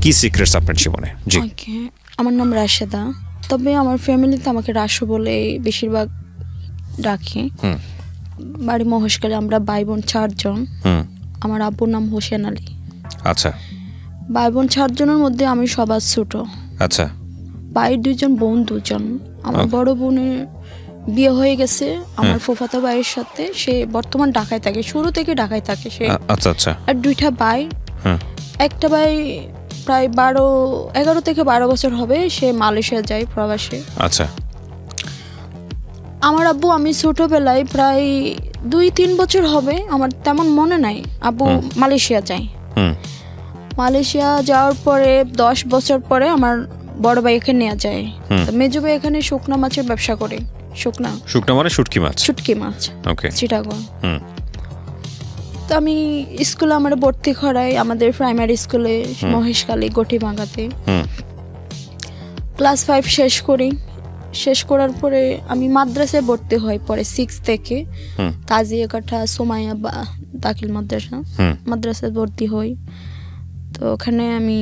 কি সিক্রেটস আপনার জীবনে? জি। ওকে, আমার নাম রাশেদা, তবে আমার ফ্যামিলিতে আমাকে রাশু বলে বেশিরভাগ ডাকে। বাড়ি মহেশখালী, আমরা ভাই বোন 4 জন। আমার আব্বুর নাম হোসেন আলী। আচ্ছা। ভাই বোন 4 জনের মধ্যে আমি সবার ছোট। আচ্ছা। ভাই 2 জন, বোন 2 জন। আমার বড় বোনের বিয়ে হয়ে গেছে আমার ফুফাতো ভাইয়ের সাথে, সে বর্তমান ঢাকায় থাকে, শুরু থেকে ঢাকায় থাকে সে। আচ্ছা আচ্ছা। আর 2টা ভাই, একটা ভাই প্রায় 11 থেকে 12 বছর হবে, সে মালয়েশিয়া যায় প্রবাসে। আচ্ছা। আমার আব্বু, আমি ছোটবেলায় প্রায় 2-3 বছর হবে, আমার তেমন মনে নাই, আব্বু মালয়েশিয়া যায়। মালয়েশিয়া যাওয়ার পরে 10 বছর পরে আমার বড় ভাই এখানে নিয়ে যায়। তো মেজো ভাই এখানে শুকনা মাছের ব্যবসা করে। শুকনা মানে শুটকি মাছ? শুটকি মাছ। ওকে। চিটাগং। তো আমি স্কুলে আমার ভর্তি করাই, আমাদের প্রাইমারি স্কুলে মহেশখালী গটিভাঙ্গাতে। ক্লাস 5 শেষ করি। শেষ করার পরে আমি মাদ্রাসায় ভর্তি হই পরে 6 থেকে। কাজিয়াকাটা সোমাইয়া দাখিল মাদ্রাসায় ভর্তি হই। তো ওখানে আমি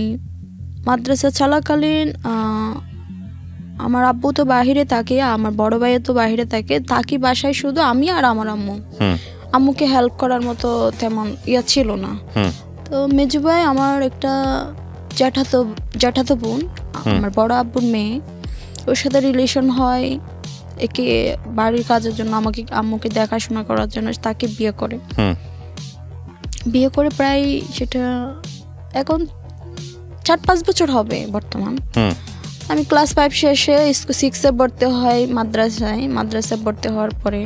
মাদ্রাসা চলাকালীন আমার আব্বু তো বাহিরে থাকে, আমার বড় ভাই তো বাহিরে থাকে, থাকি বাসায় শুধু আমি আর আমার আম্মু। আম্মুকে হেল্প করার মতো তেমন ছিল না। তো মেজু ভাই আমার একটা জ্যাঠাতো বোন, আমার বড় আব্বুর মেয়ে, ওর সাথে রিলেশন হয়। একে বাড়ির কাজের জন্য আম্মুকে দেখাশোনা করার জন্য তাকে বিয়ে করে। বিয়ে করে প্রায় সেটা এখন 4-5 বছর হবে বর্তমান। আমি ক্লাস 5 শেষে 6-এ ভর্তি হয় মাদ্রাসায় ভর্তি হওয়ার পরে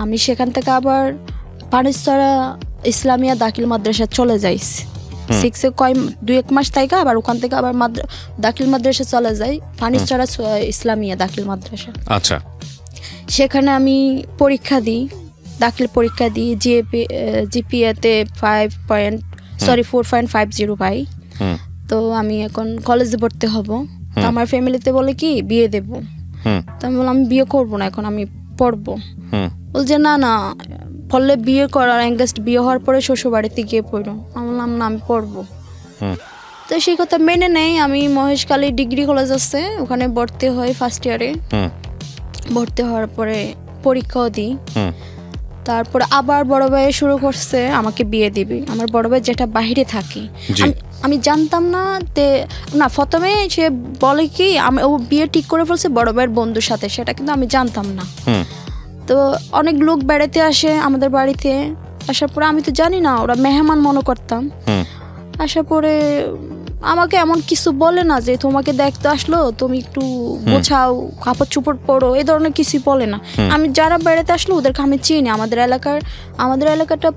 আমি সেখান থেকে আবার পানিছড়া ইসলামিয়া দাখিল মাদ্রাসা চলে যাই। 6-এ 2-1 মাস থেকে আবার ওখান থেকে আবার দাখিল মাদ্রাসা চলে যাই, পানিছড়া ইসলামিয়া দাখিল মাদ্রাসা। আচ্ছা। সেখানে আমি দাখিল পরীক্ষা দিই, জিপিএতে 4.50 পাই। তো আমি এখন কলেজে ভর্তি হব। তো আমার ফ্যামিলিতে বলে কি বিয়ে দেব। তো আমি বললাম আমি বিয়ে করবো না, এখন আমি পড়বো। বলছে না পড়লে বিয়ে করার এঙ্গেজড, বিয়ে হওয়ার পরে শ্বশুর বাড়িতে গিয়ে পড়ো। আমি বললাম না, আমি পড়বো। তো সেই কথা মেনে নেই। আমি মহেশখালী ডিগ্রি কলেজ আছে, ওখানে ভর্তি হই ফার্স্ট ইয়ারে। ভর্তি হওয়ার পরে পরীক্ষাও দিই। তারপরে আবার বড় ভাই শুরু করছে আমাকে বিয়ে দিবি। আমার বড় ভাই যেটা বাহিরে থাকে, আমি জানতাম না। প্রথমে সে বলে কি ও বিয়ে ঠিক করে ফেলছে বড় ভাইয়ের বন্ধুর সাথে, সেটা কিন্তু আমি জানতাম না। তো অনেক লোক বেড়াতে আসে আমাদের বাড়িতে, আসার পরে আমি তো জানি না, ওরা মেহমান মনে করতাম। আসার পরে আমাকে এমন কিছু বলে না যে তোমাকে দেখতে আসলো, তুমি একটু গোছাও, কাপড় চোপড় পরো, এই ধরনের কিছু বলে না। আমি যারা বেড়াতে আসলো ওদেরকে আমি চিনি। আমাদের এলাকাটা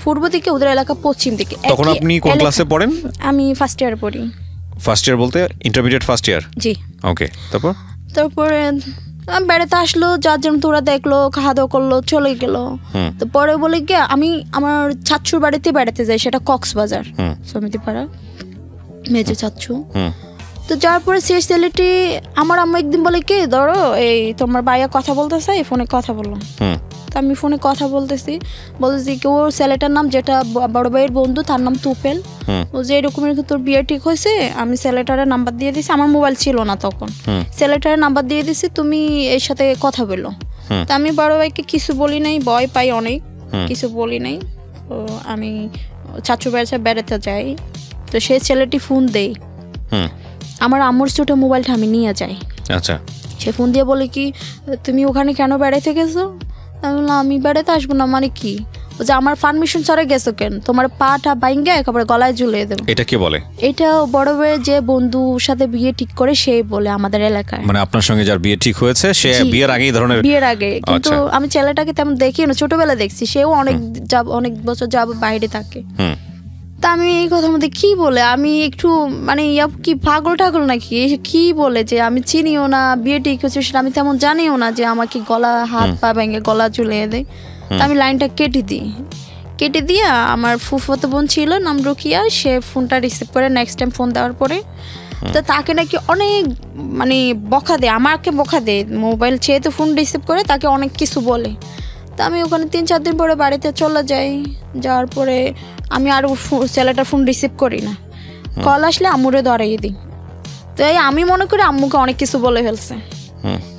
পূর্ব দিকে, ওদের এলাকা পশ্চিম দিকে। তখন আপনি কোন ক্লাসে পড়েন? আমি ফার্স্ট ইয়ার পড়ি। ফার্স্ট ইয়ার বলতে ইন্টারমিডিয়েট ফার্স্ট ইয়ার? জি। ওকে। তারপরে বেড়াতে আসলো, যার জন্য তোরা দেখলো, খাওয়া দাওয়া করলো, চলে গেল। তো পরে বলে গিয়ে আমি আমার চাচ্চুর বাড়িতে বেড়াতে যাই, সেটা কক্সবাজার সমিতিপাড়া, মেজো চাচ্চু। তো যাওয়ার পরে সেই ছেলেটি আমার আম্মু একদিন বলে কি ধরো এই তোমার ভাইয়া কথা বলতেছে, এই ফোনে কথা বললাম। তো আমি ফোনে কথা বলতেছি কি ওর ছেলেটার নাম, যেটা বড় ভাইয়ের বন্ধু, তার নাম তুপেল। ও যে এরকম তোর বিয়ে ঠিক হয়েছে, আমি ছেলেটারে নাম্বার দিয়ে দিছি, আমার মোবাইল ছিল না তখন, ছেলেটারে নাম্বার দিয়ে দিছি, তুমি এর সাথে কথা বলো। তো আমি বড় ভাইকে কিছু বলি নাই, ভয় পাই অনেক, কিছু বলি নাই। তো আমি চাচু বাড়িতে বেড়াতে যাই। তো সেই ছেলেটি ফোন দেই, আমার আম্মুর ছোট মোবাইলটা আমি নিয়ে যাই। আচ্ছা। সে ফোন দিয়ে বলে কি তুমি ওখানে কেন বেড়াইতে গেছো? আমি বললাম আমি বেড়াতে আসবো না। মানে কি? যে আমার পারমিশন ছাড়া গেছো কেন? তোমার পাটা বাইঙ্গা একেবারে গলায় ঝুলিয়ে দেবো। এটা কে বলে? এটা বড় ভাইয়ের যে বন্ধুর সাথে বিয়ে ঠিক করে সেই বলে আমাদের এলাকায়। মানে আপনার সঙ্গে যার বিয়ে ঠিক হয়েছে সে বিয়ের আগে এই ধরনের? বিয়ের আগে। কিন্তু আমি ছেলেটাকে তেমন দেখি না, ছোটবেলা দেখছি, সেও অনেক বছর যাব বাইরে থাকে। তা আমি এই কথার মধ্যে কি বলে, আমি একটু মানে কি পাগল টাগল নাকি, কি বলে যে আমি চিনিও না, বিয়ে ঠিক হচ্ছে সেটা আমি তেমন জানিও না, যে আমাকে গলা হাত পা ভেঙে গলা ঝুলিয়ে দেয়। তা আমি লাইনটা কেটে দিয়ে আমার ফুফাতো বোন ছিল নাম রুকিয়া, সে ফোনটা রিসিভ করে নেক্সট টাইম ফোন দেওয়ার পরে তো তাকে নাকি অনেক মানে বকা দেয়, আমাকে বকা দেয়, মোবাইল চেয়ে তো ফোন রিসিভ করে তাকে অনেক কিছু বলে। তা আমি ওখানে 3-4 দিন পরে বাড়িতে চলে যাই। যাওয়ার পরে আমি আর ছেলেটার ফোন রিসিভ করি না। কল আসলে আম্মুরে ধরাই দিই। তো এই আমি মনে করি আম্মুকে অনেক কিছু বলে ফেলছে।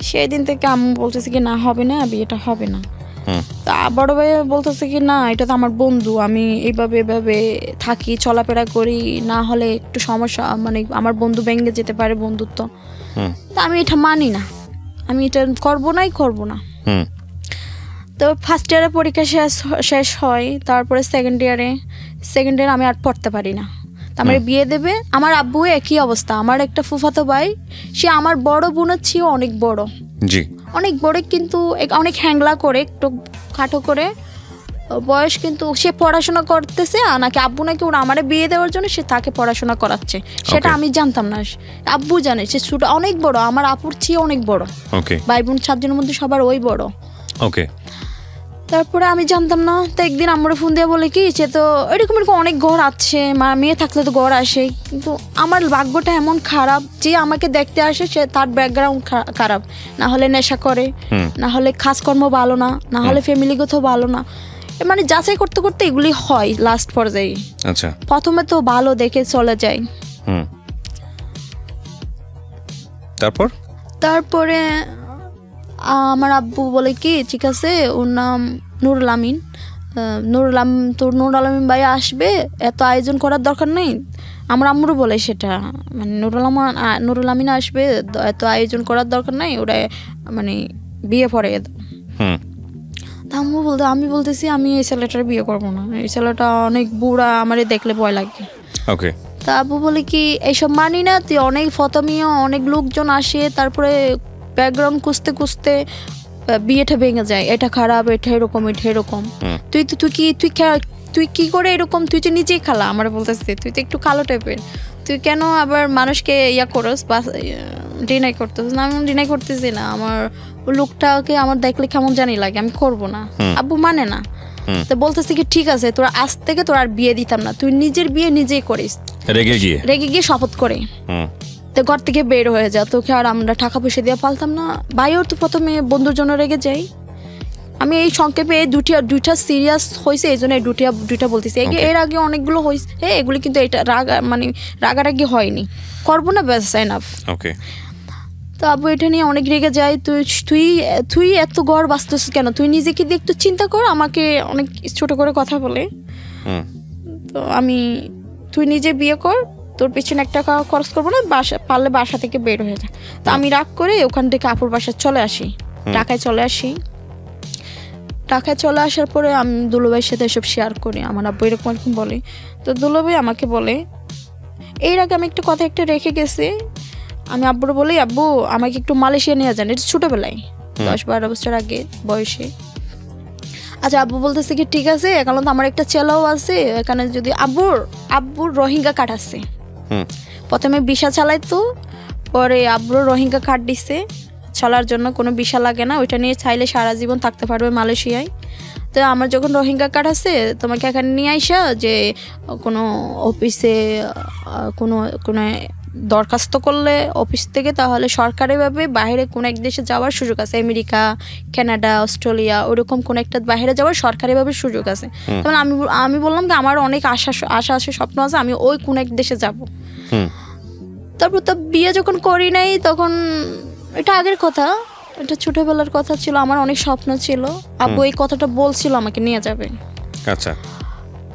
সেই দিন থেকে আম্মু বলতেছে কি না হবে না, বিয়েটা হবে না। তা বড় ভাই বলতেছে কি না এটা তো আমার বন্ধু, আমি এইভাবে এভাবে থাকি চলাফেরা করি, না হলে একটু সমস্যা, মানে আমার বন্ধু ভেঙে যেতে পারে বন্ধুত্ব। তা আমি এটা মানি না, আমি এটা করবো না। তো ফার্স্ট ইয়ারে পরীক্ষা শেষ হয়, তারপরে সেকেন্ড ইয়ারে আমি আর পড়তে পারি না। আমার বিয়ে দেবে, আমার আব্বু একই অবস্থা। আমার একটা ফুফাতো ভাই, সে আমার বড় বোনের চেয়েও অনেক বড়, অনেক বড়, কিন্তু অনেক হ্যাংলা করে, একটু খাটো করে বয়স, কিন্তু সে পড়াশোনা করতেছে, নাকি আব্বু নাকি ওরা আমারে বিয়ে দেওয়ার জন্য সে তাকে পড়াশোনা করাচ্ছে, সেটা আমি জানতাম না। আব্বু জানে সে ছোট, অনেক বড়, আমার আপুর চেয়ে অনেক বড়। ভাই বোন 7 জনের মধ্যে সবার ওই বড়। তারপরে আমি জানতাম না। তো একদিন আমরা ফোন দিয়ে বলে কি সে তো এরকম অনেক ঘর আছে, মেয়ে থাকলে তো ঘর আসে, কিন্তু আমার ভাগ্যটা এমন খারাপ যে আমাকে দেখতে আসে সে তার ব্যাকগ্রাউন্ড খারাপ, না হলে নেশা করে, না হলে কাজকর্ম ভালো না, না হলে ফ্যামিলিগত ভালো না, মানে যাচাই করতে করতে এগুলি হয় লাস্ট পর্যায়ে। আচ্ছা, প্রথমে তো ভালো দেখে চলে যায়। তারপরে আমার আব্বু বলে কি ঠিক আছে, ওর নাম নুরুল আমিন, নুরুল আমিন ভাই আসবে, এত আয়োজন করার দরকার নেই। আমার আম্মুরও বলে সেটা, মানে নুরুল আমিন আসবে, এত আয়োজন করার দরকার নাই, ওরা মানে বিয়ে পড়ে দাও। আম্মু বলতে, আমি বলতেছি আমি এই ছেলেটার বিয়ে করবো না, এই ছেলেটা অনেক বুড়া, আমারে দেখলে ভয় লাগে। তা আব্বু বলে কি এইসব মানি না, তুই অনেক ফতমিও, অনেক লোকজন আসে, তারপরে ব্যাকগ্রাউন্ড খুঁজতে বিয়েটা ভেঙে যায়, এটা খারাপ, এটা এরকম, এটা এরকম। তুই কি করে এরকম, তুই তো নিজেই খালা, আমার বলতেছে তুই তো একটু কালো টাইপের, তুই কেন আবার মানুষকে ইয়া করস, ডিনাই করতেছ না। আমি ডিনাই করতেছি না, আমার লোকটাকে আমার দেখলে কেমন জানি লাগে, আমি করবো না। আব্বু মানে না, তো বলতেছে কি ঠিক আছে তোরা আজ থেকে তোর আর বিয়ে দিতাম না, তুই নিজের বিয়ে নিজেই করিস, রেগে গিয়ে শপথ করে তো ঘর থেকে বের হয়ে যা, তোকে আর আমরা টাকা পয়সা দিয়ে পালতাম না। ভাইও তো প্রথমে বন্ধুর জন্য রেগে যাই। আমি এই সংক্ষেপে দুইটা সিরিয়াস হয়েছে, এই জন্য দুইটা বলতেছি। এর আগে অনেকগুলো হয়েছে, এগুলি কিন্তু এটা রাগারাগি হয়নি, করবো না, ব্যাস এনাফ। তো আব্বু এটা নিয়ে অনেক রেগে যায়, তুই এত ঘর বাঁচতেছিস কেন, তুই নিজেকে দিয়ে একটু চিন্তা কর, আমাকে অনেক ছোট করে কথা বলে। তো তুই নিজে বিয়ে কর, তোর পিছনে একটা খরচ করবো না, পারলে বাসা থেকে বের হয়ে যায়। তো আমি রাগ করে ওখান থেকে আপুর বাসায় চলে আসি, ঢাকায় চলে আসার পরে আমি দুলুভাইয়ের সাথে এসব শেয়ার করি। আমার আব্বু এরকম বলে, তো দুলুভাই আমাকে বলে, এর আগে আমি একটা কথা রেখে গেছি, আমি আব্বুর বলি আব্বু আমাকে একটু মালয়েশিয়া নিয়ে যান, এটা ছোটবেলায় 10-12 বছর আগে বয়সে। আচ্ছা, আব্বু বলতেছে কি ঠিক আছে, এখন তো আমার একটা ছেলেও আছে এখানে, যদি আব্বুর রোহিঙ্গা কার্ড আছে, প্রথমে ভিসা চালাইতো, পরে আব্বুর রোহিঙ্গা কার্ড দিছে, চলার জন্য কোনো ভিসা লাগে না, ওইটা নিয়ে চাইলে সারা জীবন থাকতে পারবে মালয়েশিয়ায়। তো আমার যখন রোহিঙ্গা কার্ড আছে, তোমাকে এখানে নিয়ে আইসা যে কোনো অফিসে কোনো দরখাস্ত করলে অফিস থেকে, তাহলে সরকারিভাবে বাইরে কোনো এক দেশে যাওয়ার সুযোগ আছে, আমেরিকা, কানাডা, অস্ট্রেলিয়া, ওরকম কোনো একটা বাইরে যাওয়ার সরকারিভাবে সুযোগ আছে। তখন আমি বললাম কি আমার অনেক আশা আছে, স্বপ্ন আছে, আমি ওই কোনো এক দেশে যাব। তারপর তো বিয়ে যখন করি নাই, তখন এটা আগের কথা, এটা ছোটবেলার কথা ছিল, আমার অনেক স্বপ্ন ছিল, আব্বু এই কথাটা বলছিল আমাকে নিয়ে যাবে। আচ্ছা,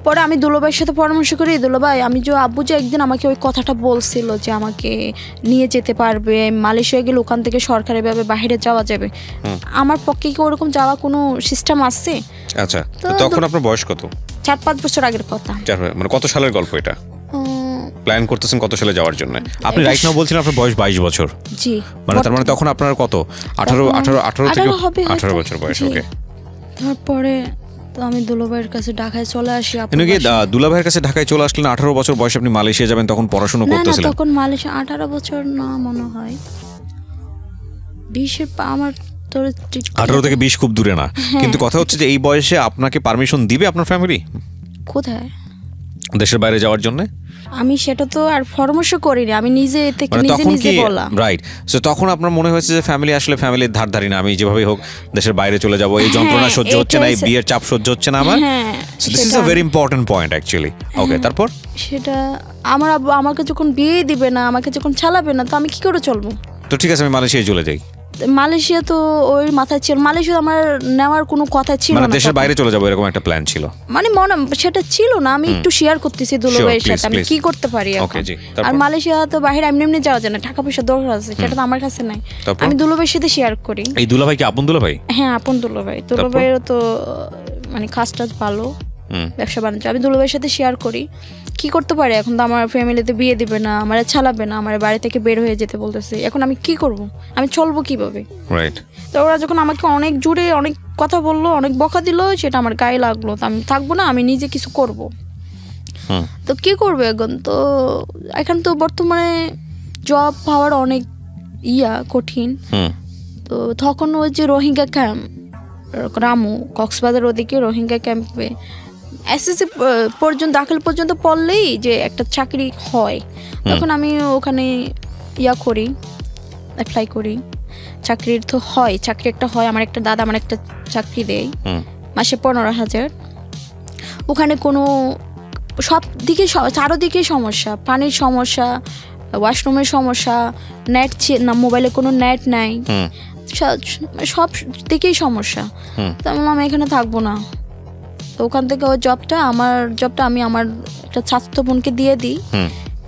পরে আমি দুলুভাইয়ের সাথে পরামর্শ করি, দুলুভাই আব্বু যে একদিন আমাকে ওই কথাটা বলছিল যে আমাকে নিয়ে যেতে পারবে মালয়েশিয়া গেলে, ওখান থেকে সরকারিভাবে বাইরে যাওয়া যাবে, আমার পক্ষে কি ওরকম যাওয়া কোনো সিস্টেম আছে? আচ্ছা, তখন আপনার বয়স কত? 4-5 বছর আগের কথা। মানে কত সালের গল্প এটা? প্ল্যান করতেছেন কত সালে যাওয়ার জন্য? আপনি রাইট নাও বলছিলেন আপনার বয়স 22 বছর। জি, মানে তার মানে তখন আপনার কত? 18 থেকে 18 বছর বয়স। ওকে, তারপরে তো আমি দুলাভাইয়ের কাছে ঢাকায় চলে আসি। আপনি কি দুলাভাইয়ের কাছে ঢাকায় চলে আসলেন? 18 বছর বয়সে আপনি মালয়েশিয়া যাবেন, তখন পড়াশোনা করতেছিলেন? না, তখন মালয়েশিয়া 18 বছর না, মনে হয় 20 আমার 18 থেকে 20 খুব দূরে না, কিন্তু কথা হচ্ছে যে এই বয়সে আপনাকে পারমিশন দিবে আপনার ফ্যামিলি কোথায় দেশের বাইরে যাওয়ার জন্য? আমি সেটা তো আর পরামর্শ করিনি, আমি নিজে থেকে নিজে বলা। রাইট, সো তখন আপনার মনে হয়েছে যে ফ্যামিলির ধার ধারি না, আমি যেভাবে হোক দেশের বাইরে চলে যাব, এই যন্ত্রণা সহ্য হচ্ছে না, এই বিয়ের চাপ সহ্য হচ্ছে না আমার, So this is a very important point actually. Okay, তারপর সেটা আমার আব্বু আমাকে যখন বিয়ে দিবে না, আমাকে যখন চালাবে না, তো আমি কি করে চলবো? তো ঠিক আছে আমি মালয়েশিয়ায় চলে যাই। মালয়েশিয়া তো ওই মাথায় ছিল, মালয়েশিয়া আমার নেওয়ার কোনো কথা ছিল না, মানে দেশের বাইরে চলে যাবো এরকম একটা প্ল্যান ছিল, মানে মনে সেটা ছিল না। আমি একটু শেয়ার করতেছি দুলাভাইয়ের সাথে আমি কি করতে পারি এখন। আর মালয়েশিয়া তো বাইরে এমনি এমনি যাওয়া যায় না, টাকা পয়সা দরকার আছে, সেটা তো আমার কাছে নাই। আমি দুলাভাইয়ের সাথে শেয়ার করি। এই দুলাভাই কি আপন দুলাভাই? হ্যাঁ আপন দুলাভাই। দুলাভাইয়েরও তো মানে কাজ টাজ ভালো, ব্যবসা বাণিজ্য। আমি দুলাভাইয়ের সাথে শেয়ার করি কি করতে পারি। এখন তো আমার ফ্যামিলিতে বিয়ে দিবে না, আমার চালাবে না, আমার বাড়ি থেকে বের হয়ে যেতে বলতেছে। এখন আমি কি করব, আমি চলবো কিভাবে? তো ওরা যখন আমাকে অনেক জুড়ে অনেক কথা বললো, অনেক বকা দিল, সেটা আমার গায়ে লাগলো। তো আমি থাকবো না, আমি নিজে কিছু করব। তো কি করবে এখন? তো এখন তো বর্তমানে জব পাওয়ার অনেক কঠিন। তো তখন ওই যে রোহিঙ্গা ক্যাম্প, রামু কক্সবাজার ওদিকে রোহিঙ্গা ক্যাম্পে এসএসসি পর্যন্ত দাখিল পর্যন্ত পড়লেই যে একটা চাকরি হয়, তখন আমি ওখানে করি, অ্যাপ্লাই করি। চাকরির তো হয়, চাকরি একটা হয়। আমার একটা দাদা আমার একটা চাকরি দেয় মাসে 15,000। ওখানে কোনো সব দিকে চারোদিকে সমস্যা, পানির সমস্যা, ওয়াশরুমের সমস্যা, নেট না, মোবাইলে কোনো নেট নাই, সব দিকেই সমস্যা। তো আমি বললাম এখানে থাকবো না। তো ওখান থেকে ওই আমার জবটা আমি আমার একটা ছাত্র বোনকে দিয়ে দিই।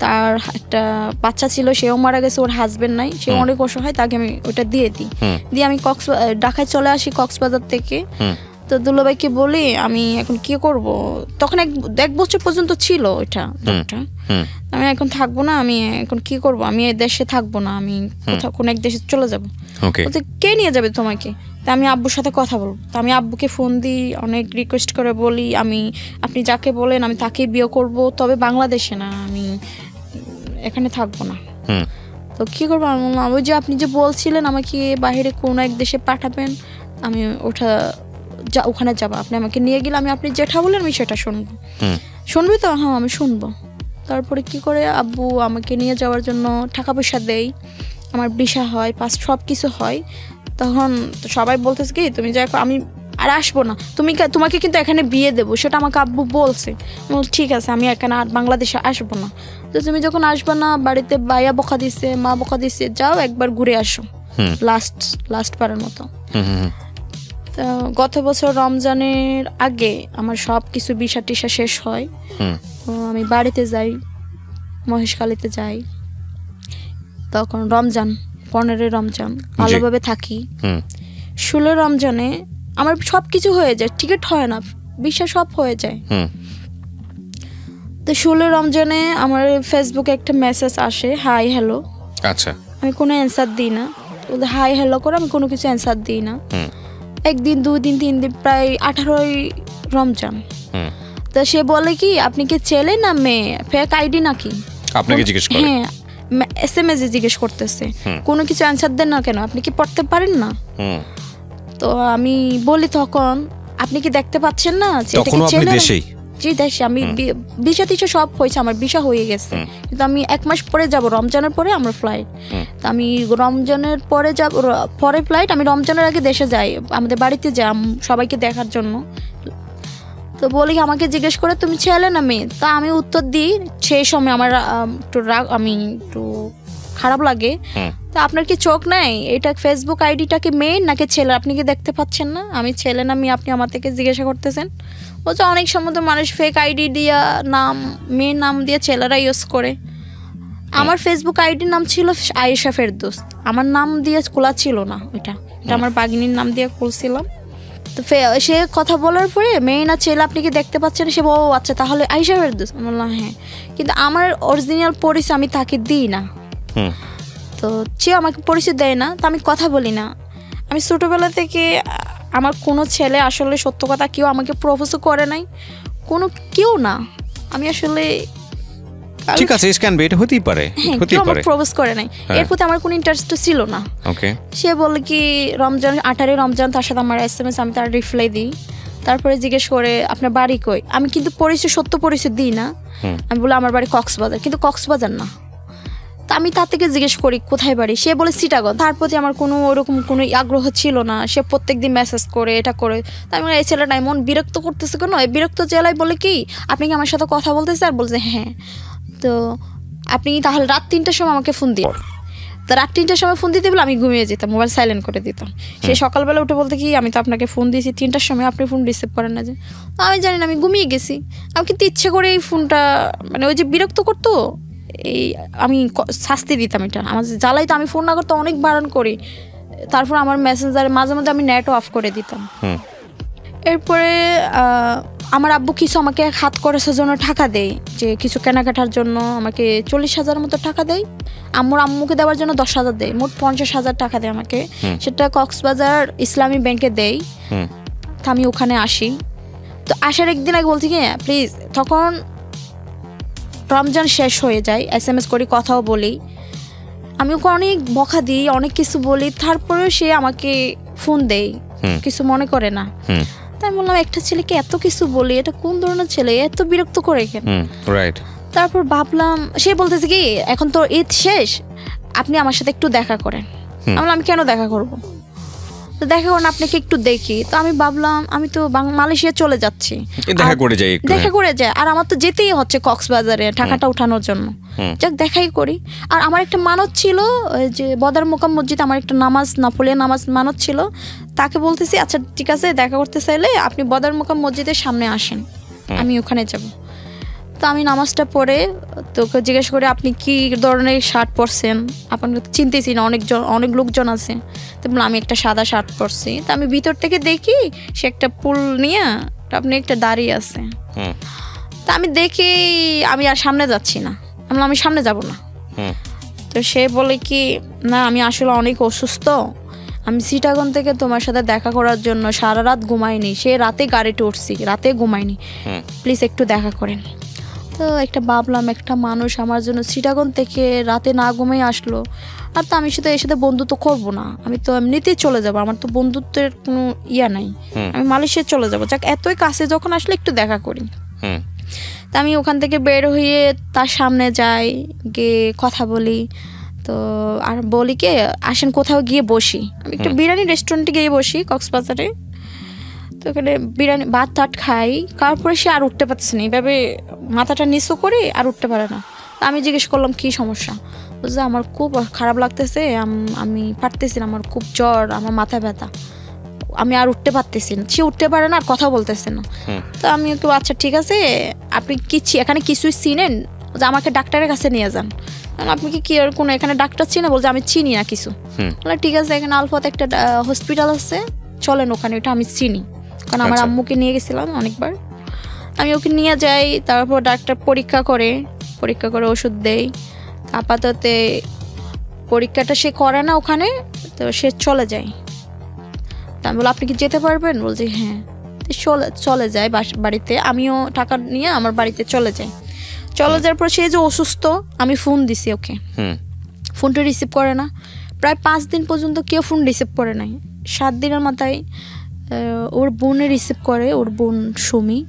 তার একটা বাচ্চা ছিল, সেও মারা গেছে, ওর হাজবেন্ড নাই, সে অনেক অসহায়, তাকে আমি ওটা দিয়ে দিই। দিয়ে আমি ঢাকায় চলে আসি কক্সবাজার থেকে। তো দুলাভাইকে বলি আমি এখন কি করব। তখন এক বছর পর্যন্ত ছিল ওইটা। আমি এখন থাকবো না, আমি এখন কি করব, আমি এই দেশে থাকবো না, আমি কোথাও কোন এক দেশে চলে যাবো। কে নিয়ে যাবে তোমাকে? তা আমি আব্বুর সাথে কথা বলবো। তো আমি আব্বুকে ফোন দিই, অনেক রিকোয়েস্ট করে বলি আপনি যাকে বলেন আমি তাকেই বিয়ে করব, তবে বাংলাদেশে না, আমি এখানে থাকবো না। তো কি করবো? ওই যে আপনি যে বলছিলেন আমাকে বাইরে কোনো এক দেশে পাঠাবেন, আমি ওখানে যাবো, আপনি আমাকে নিয়ে গেলে আমি আপনি যেটা বলেন আমি সেটা শুনবো। শুনবি তো? হ্যাঁ আমি শুনবো। তারপরে কি করে আব্বু আমাকে নিয়ে যাওয়ার জন্য টাকা পয়সা দেয়, আমার ভিসা হয়, সব কিছু হয়। তখন সবাই বলতেছে কি তুমি যা, আমি আর আসবো না, তোমাকে কিন্তু এখানে বিয়ে দেবো, সেটা আমাকে আব্বু বলছে। ঠিক আছে আমি এখানে আর বাংলাদেশে আসবো না। তো তুমি যখন আসবে না, বাড়িতে ভাইয়া বকা দিছে, মা বকা দিছে, যাও একবার ঘুরে আসো, লাস্ট বারের মতো। তো গত বছর রমজানের আগে আমার সব কিছু ভিসা টিসা শেষ হয়। আমি বাড়িতে যাই, মহেশখালীতে যাই। তখন রমজান 15 রমজান ভালোভাবে থাকি। 16 রমজানে আমার সব কিছু হয়ে যায়, টিকিট হয় না, ভিসা সব হয়ে যায়। তো 16 রমজানে আমার ফেসবুকে একটা মেসেজ আসে, হাই হ্যালো। আচ্ছা, আমি কোনো অ্যান্সার দিই না, হাই হ্যালো করে আমি কোনো কিছু অ্যান্সার দিই না। একদিন 2 দিন 3 দিন, প্রায় 18 রমজান। তো সে বলে কি আপনি কি ছেলে না মেয়ে, ফেক আইডি নাকি আপনাকে জিজ্ঞেস করে? হ্যাঁ SMS এ জিজ্ঞেস করতেছে, কোনো কিছু অ্যান্সার দেন না কেন, আপনি কি পড়তে পারেন না? তো আমি বলি তখন আপনি কি দেখতে পাচ্ছেন না যে এটা কি ছেলে? জি দেশে আমি ভিসা টিসা সব হয়েছে, আমার ভিসা হয়ে গেছে, কিন্তু আমি 1 মাস পরে যাব, রমজানের পরে আমার ফ্লাইট। তো আমি রমজানের পরে যাব, পরে ফ্লাইট, আমি রমজানের আগে দেশে যাই, আমাদের বাড়িতে যাই সবাইকে দেখার জন্য। তো বলি আমাকে জিজ্ঞেস করে তুমি ছেলে না মেয়ে? তা আমি উত্তর দিই, সেই সময় আমার একটু খারাপ লাগে। তা আপনার কি চোখ নাই, এটা ফেসবুক আইডিটাকে মেয়ে নাকি ছেলে, আপনি কি দেখতে পাচ্ছেন না আমি ছেলে না মেয়ে, আপনি আমার থেকে জিজ্ঞাসা করতেছেন? ও তো অনেক সময় তো মানুষ ফেক আইডি দিয়া নাম, মেয়ের নাম দিয়ে ছেলেরা ইউজ করে। আমার ফেসবুক আইডির নাম ছিল আয়েশা ফেরদৌস, আমার নাম দিয়ে খোলা ছিল না, এটা আমার বাগিনীর নাম দিয়ে খুলছিলাম। তো সে কথা বলার পরে মেয়ে না ছেলে আপনি কি দেখতে পাচ্ছেন, সে ও আচ্ছা তাহলে আয়েশা ফেরদৌস। আমি বললাম হ্যাঁ, কিন্তু আমার অরিজিনাল পরিচয় আমি তাকে দিই না। তো সে আমাকে পরিচয় দেয় না, তো আমি কথা বলি না। আমি ছোটোবেলা থেকে আমার কোনো ছেলে আসলে সত্য কথা কেউ আমাকে প্রপোজ করে নাই, কোনো কেউ না। আমি আসলে ঠিক আছে, এটা হতেই পারে, কেউ আমাকে প্রপোজ করে নাই, এর প্রতি আমার কোনো ইন্টারেস্ট ছিল না। সে বলে কি রমজান 18 রমজান, তার সাথে আমার SMS, আমি তার রিপ্লাই দিই। তারপরে জিজ্ঞেস করে আপনার বাড়ি কই, আমি কিন্তু পরিচয় সত্য পরিচয় দিই না। আমি বলি আমার বাড়ি কক্সবাজার, কিন্তু কক্সবাজার না। তা আমি তার থেকে জিজ্ঞেস করি কোথায় বাড়ি, সে বলে চিটাগং। তার প্রতি আমার কোনো ওরকম কোনো আগ্রহ ছিল না, সে প্রত্যেকদিন মেসেজ করে এটা করে। তাই আমি এই ছেলেটা এমন বিরক্ত করতেছে কেন, এই বিরক্ত জেলায় বলে কি আপনি কি আমার সাথে কথা বলতেছে, আর বলছে হ্যাঁ। তো আপনি তাহলে রাত 3টার সময় আমাকে ফোন দিন। তো রাত 3টার সময় ফোন দিতে বলে আমি ঘুমিয়ে যেতাম, মোবাইল সাইলেন্ট করে দিতাম। সে সকালবেলা উঠে বলতে কি আমি তো আপনাকে ফোন দিয়েছি 3টার সময়, আপনি ফোন রিসিভ করেন না যে। আমি জানি না, আমি ঘুমিয়ে গেছি। আমি কিন্তু ইচ্ছে করে এই ফোনটা মানে ওই যে বিরক্ত করতো, এই আমি শাস্তি দিতাম এটা আমার জ্বালাই। তো আমি ফোন না করতে অনেক বারণ করি। তারপর আমার মেসেঞ্জারে মাঝে মাঝে আমি নেটও অফ করে দিতাম। এরপরে আমার আব্বু কিছু আমাকে হাত খরচের জন্য টাকা দেয়, যে কিছু কেনাকাটার জন্য আমাকে 40,000 মতো টাকা দেয়। আম্মুকে দেওয়ার জন্য 10,000 দেয়, মোট 50,000 টাকা দেয় আমাকে। সেটা কক্সবাজার ইসলামী ব্যাংকে দেয়। তো আমি ওখানে আসি। তো আসার একদিন আগে বলছি কি প্লিজ, তখন রমজান শেষ হয়ে যায়, SMS করি, কথাও বলি। আমি ওকে অনেক বকা দিই, অনেক কিছু বলি, তারপরেও সে আমাকে ফোন দেয়, কিছু মনে করে না। তাই বললাম একটা ছেলেকে এত কিছু বলি, এটা কোন ধরনের ছেলে, এত বিরক্ত করে কেন। তারপর ভাবলাম, সে বলতেছে কি এখন তো ঈদ শেষ, আপনি আমার সাথে একটু দেখা করেন। আমি কেন দেখা করব, তো দেখা করেন আপনাকে একটু দেখি। তো আমি ভাবলাম আমি তো মালয়েশিয়া চলে যাচ্ছি, দেখা করে যায়, আর আমার তো যেতেই হচ্ছে কক্সবাজারে টাকাটা উঠানোর জন্য, যাক দেখাই করি। আর আমার একটা মানত ছিল যে বদর মোকাম মসজিদ, আমার একটা নামাজ, নফলিয়া নামাজ মানত ছিল। তাকে বলতেছি আচ্ছা ঠিক আছে, দেখা করতে চাইলে আপনি বদর মোকাম মসজিদের সামনে আসেন, আমি ওখানে যাব। তো আমি নামাজটা পড়ে তোকে জিজ্ঞেস করে আপনি কি ধরনের শার্ট পরছেন, আপনাকে তো চিনতেছি না, অনেক লোকজন আছে। তো বললাম আমি একটা সাদা শার্ট পরছি। তো আমি ভিতর থেকে দেখি সে একটা ফুল নিয়ে আপনি একটা দাঁড়িয়ে আছে। তা আমি দেখি আমি আর সামনে যাচ্ছি না, আমি সামনে যাব না। তো সে বলে কি না আমি আসলে অনেক অসুস্থ, আমি চিটাগং থেকে তোমার সাথে দেখা করার জন্য সারা রাত ঘুমাইনি, সে রাতে গাড়িতে উঠছি, রাতে ঘুমাইনি, প্লিজ একটু দেখা করেন। তো একটা ভাবলাম একটা মানুষ আমার জন্য চিটাগং থেকে রাতে না ঘুমিয়ে আসলো, আর তো আমি এর সাথে বন্ধুত্ব করবো না, আমি তো এমনিতেই চলে যাবো, আমার তো বন্ধুত্বের কোনো ইয়া নাই, আমি মালয়েশিয়া চলে যাবো, যাক এতই কাছে যখন আসলে একটু দেখা করি। তা আমি ওখান থেকে বের হয়ে তার সামনে যাই, গিয়ে কথা বলি। তো আর বলি কে আসেন কোথাও গিয়ে বসি, আমি একটু বিরিয়ানি রেস্টুরেন্টে গিয়ে বসি কক্সবাজারে। তো ওখানে বিরিয়ানি ভাত টাত খাই, তারপরে সে আর উঠতে পারছে না, এইভাবে মাথাটা নিচু করে আর উঠতে পারে না। আমি জিজ্ঞেস করলাম কি সমস্যা, বলছে আমার খুব খারাপ লাগতেছে, আমি পারতেছি না, আমার খুব জ্বর, আমার মাথা ব্যথা, আমি আর উঠতে পারতেছি না। সে উঠতে পারে না আর কথা বলতেছে না। তো আমি একটু আচ্ছা ঠিক আছে আপনি কি এখানে কিছুই চিনেন, যে আমাকে ডাক্তারের কাছে নিয়ে যান। আপনি কি আর কোনো এখানে ডাক্তার চিনে, বলছে আমি চিনি না কিছু। বলে ঠিক আছে এখানে আলফাতে একটা হসপিটাল আছে, চলেন ওখানে, ওটা আমি চিনি, কারণ আমার আম্মুকে নিয়ে গেছিলাম অনেকবার। আমি ওকে নিয়ে যাই, তারপর ডাক্তার পরীক্ষা করে ওষুধ দেয়। আপাতত পরীক্ষাটা সে করে না ওখানে, তো সে চলে যায়। তা আমি বলি আপনি কি যেতে পারবেন, বলছি হ্যাঁ। চলে যায় বাড়িতে, আমিও টাকা নিয়ে আমার বাড়িতে চলে যাই। চলে যাওয়ার পর সে যে অসুস্থ, আমি ফোন দিছি ওকে, ফোনটা রিসিভ করে না। প্রায় 5 দিন পর্যন্ত কেউ ফোন রিসিভ করে নাই। 7 দিনের মাথায় ওর বোনে রিসিভ করে, ওর বোন সুমি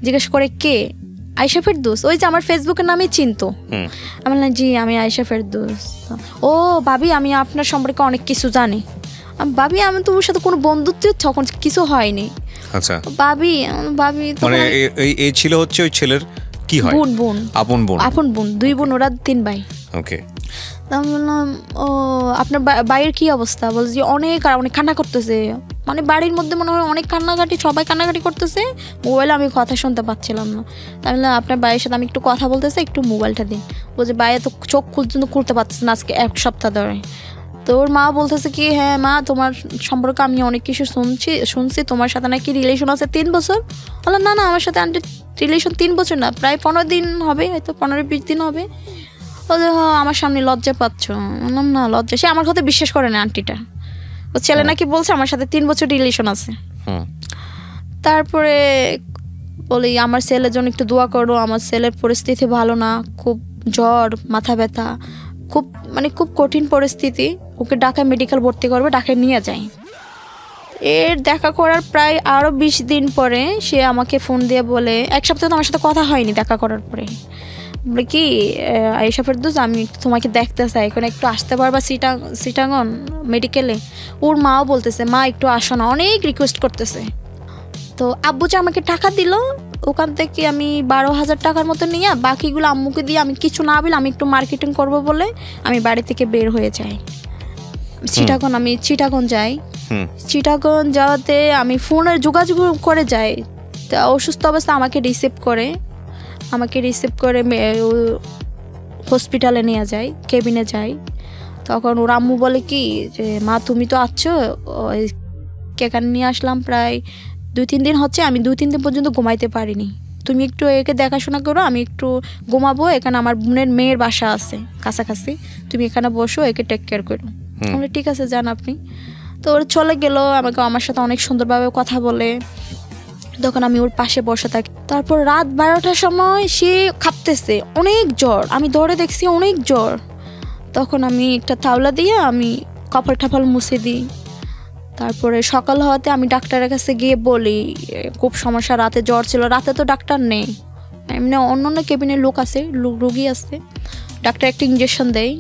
জিজ্ঞেস করে কে, আয়েশা ফেরদৌস, ওই যে আমার ফেসবুকের নামে চিনতো। আমি বললাম জি আমি আয়েশা ফেরদৌস। ও ভাবি আমি আপনার সম্পর্কে অনেক কিছু জানি। ভাবি আমি তো ওর সাথে কোনো বন্ধুত্ব তখন কিছু হয়নি। আচ্ছা ভাবি মানে এই ছিল হচ্ছে ওই ছেলের কি হয় বোন, আপন বোন, 2 বোন, ওরা 3 ভাই। ওকে। আমি বললাম ও আপনার ভাইয়ের কি অবস্থা, বলছি অনেক কান্না করতেছে, মানে বাড়ির মধ্যে মনে হয় অনেক কান্নাকাটি, সবাই কান্নাকাটি করতেছে, মোবাইলে আমি কথা শুনতে পাচ্ছিলাম না। তাই বললাম আপনার ভাইয়ের সাথে আমি একটু কথা বলতেছি, একটু মোবাইলটা দিন। বলছে ভাইয়া তো চোখ খুলতে পারতেছে না আজকে 1 সপ্তাহ ধরে। তো ওর মা বলতেছে কি হ্যাঁ মা তোমার সম্পর্কে আমি অনেক কিছু শুনছি, তোমার সাথে নাকি রিলেশন আছে 3 বছর। বললাম না আমার সাথে আন্টি রিলেশন 3 বছর না, প্রায় 15 দিন হবে, হয়তো 15-20 দিন হবে। ও যে আমার সামনে লজ্জা পাচ্ছ। বললাম না লজ্জা, সে আমার কথা বিশ্বাস করে না আন্টিটা, ও ছেলে নাকি বলছে আমার সাথে 3 বছর রিলেশন আছে। তারপরে বলি আমার ছেলের জন্য একটু দোয়া করো, আমার ছেলের পরিস্থিতি ভালো না, খুব জ্বর, মাথা ব্যথা, খুব কঠিন পরিস্থিতি, ওকে ঢাকায় মেডিকেল ভর্তি করবে, ঢাকায় নিয়ে যায়। এর দেখা করার প্রায় আরও 20 দিন পরে সে আমাকে ফোন দিয়ে বলে, 1 সপ্তাহ তো আমার সাথে কথা হয়নি দেখা করার পরে, বলে কি আয়েশা ফেরদৌস আমি তোমাকে দেখতে চাই, এখন একটু আসতে পারবা চিটাগং মেডিকেলে? ওর মাও বলতেছে মা একটু আসো না, অনেক রিকোয়েস্ট করতেছে। তো আব্বু যে আমাকে টাকা দিল, ওখান থেকে আমি 12,000 টাকার মতো নিয়ে বাকিগুলো আম্মুকে দিয়ে আমি কিছু না বলে আমি একটু মার্কেটিং করব বলে আমি বাড়ি থেকে বের হয়ে যাই। চিটাগং যাই। চিটাগং যাওয়াতে আমি ফোনের যোগাযোগ করে যাই। তা অসুস্থ অবস্থা আমাকে রিসিভ করে হসপিটালে নিয়ে যায়, কেবিনে যাই। তখন ওর আম্মু বলে কি যে মা তুমি তো আছো, এখানে নিয়ে আসলাম প্রায় 2-3 দিন হচ্ছে, আমি 2-3 দিন পর্যন্ত ঘুমাইতে পারিনি, তুমি একটু একে দেখাশোনা করো, আমি একটু ঘুমাবো, এখানে আমার বোনের মেয়ের বাসা আছে কাছাকাছি, তুমি এখানে বসো, একে টেক কেয়ার করো। বলে ঠিক আছে যান আপনি। তো ওর চলে গেল, আমার সাথে অনেক সুন্দরভাবে কথা বলে। তখন আমি ওর পাশে বসে থাকি। তারপর রাত 12টার সময় সে কাঁপতেছে, অনেক জ্বর, আমি দৌড়ে দেখছি অনেক জ্বর। তখন আমি একটা তাওলা দিয়ে আমি কপাল টাপাল মুছে দিই। তারপরে সকাল হওয়াতে আমি ডাক্তারের কাছে গিয়ে বলি খুব সমস্যা, রাতে জ্বর ছিল, রাতে তো ডাক্তার নেই, এমনি অন্য কেবিনে লোক আছে, রোগী আছে, ডাক্তার একটা ইঞ্জেকশন দেয়।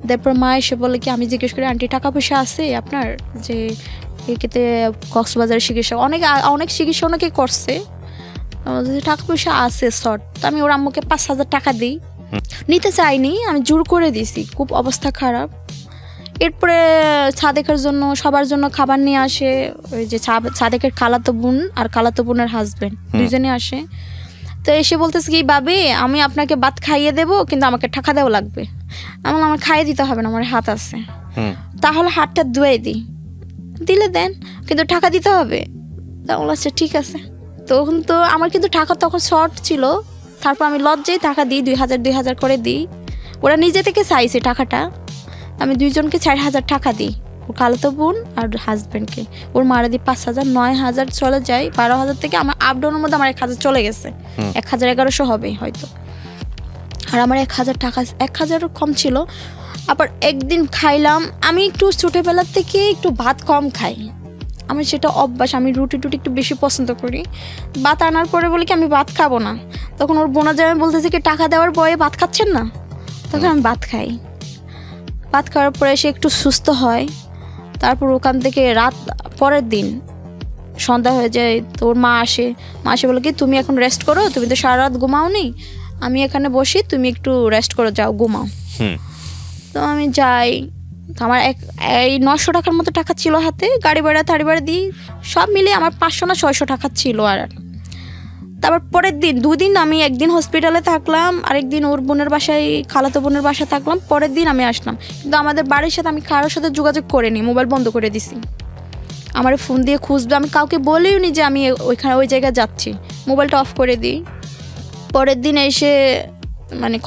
তারপর মা এসে বলে কি, আমি জিজ্ঞেস করি আন্টি টাকা পয়সা আছে আপনার, যে এতে কক্সবাজারের চিকিৎসা অনেক চিকিৎসা অনেকে করছে, টাকা পয়সা আছে শর্ট। তো আমি ওর আম্মুকে 5,000 টাকা দিই, নিতে চাইনি, আমি জোর করে দিছি, খুব অবস্থা খারাপ। এরপরে সাদেকের জন্য সবার জন্য খাবার নিয়ে আসে, ওই যে সাদেকের খালাতো বোন আর খালাতো বোনের হাজবেন্ড দুজনে আসে। তো এসে বলতেছে কি ভাবি আমি আপনাকে ভাত খাইয়ে দেবো, কিন্তু আমাকে টাকা দেওয়া লাগবে। আমার খাইয়ে দিতে হবে না, আমার হাত আছে, তাহলে হাতটা ধুয়ে দিলে দেন, কিন্তু টাকা দিতে হবে। তাহলে আচ্ছা ঠিক আছে। তখন তো আমার কিন্তু টাকা তখন শর্ট ছিল, তারপর আমি লজ্জায় টাকা দিই, 2,000 করে দিই। ওরা নিজে থেকে চাইছে টাকাটা, আমি দুইজনকে 4,000 টাকা দিই, ওর খালাতো বোন আর হাজব্যান্ডকে। ওর মারা দিই 5,000, 9,000 চলে যায়। 12,000 থেকে আমার আপডাউনের মধ্যে আমার 1,000 চলে গেছে, 1,1100 হবে হয়তো। আর আমার 1,000 টাকা, 1,000 কম ছিল। আবার একদিন খাইলাম, আমি একটু ছোটোবেলার থেকে একটু ভাত কম খাই, আমার সেটা অভ্যাস, আমি রুটি একটু বেশি পছন্দ করি। ভাত আনার পরে বলি কি আমি ভাত খাবো না, তখন ওর বোনা যায় বলতেছে কি টাকা দেওয়ার বয়ে ভাত খাচ্ছেন না, তখন আমি ভাত খাই। ভাত খাওয়ার পরে সে একটু সুস্থ হয়। তারপর ওখান থেকে রাত পরের দিন সন্ধ্যা হয়ে যায়, তো ওর মা আসে বলে কি তুমি এখন রেস্ট করো, তুমি তো সারা রাত ঘুমাও নি, আমি এখানে বসি, তুমি একটু রেস্ট করো, যাও ঘুমাও। তো আমি যাই, আমার এই 900 টাকার মতো টাকা ছিল হাতে, গাড়ি ভাড়া দিই, সব মিলিয়ে আমার 500 না 600 টাকা ছিল। আর তারপর পরের দিন 2 দিন আমি একদিন হসপিটালে থাকলাম, আরেকদিন ওর বোনের বাসায়, খালাতো বোনের বাসায় থাকলাম। পরের দিন আমি আসলাম, কিন্তু আমাদের বাড়ির সাথে আমি কারোর সাথে যোগাযোগ করিনি, মোবাইল বন্ধ করে দিছি। আমার ফোন দিয়ে খুঁজবে, আমি কাউকে বলিও নি যে আমি ওই জায়গায় যাচ্ছি, মোবাইলটা অফ করে দিই। পরের দিন এসে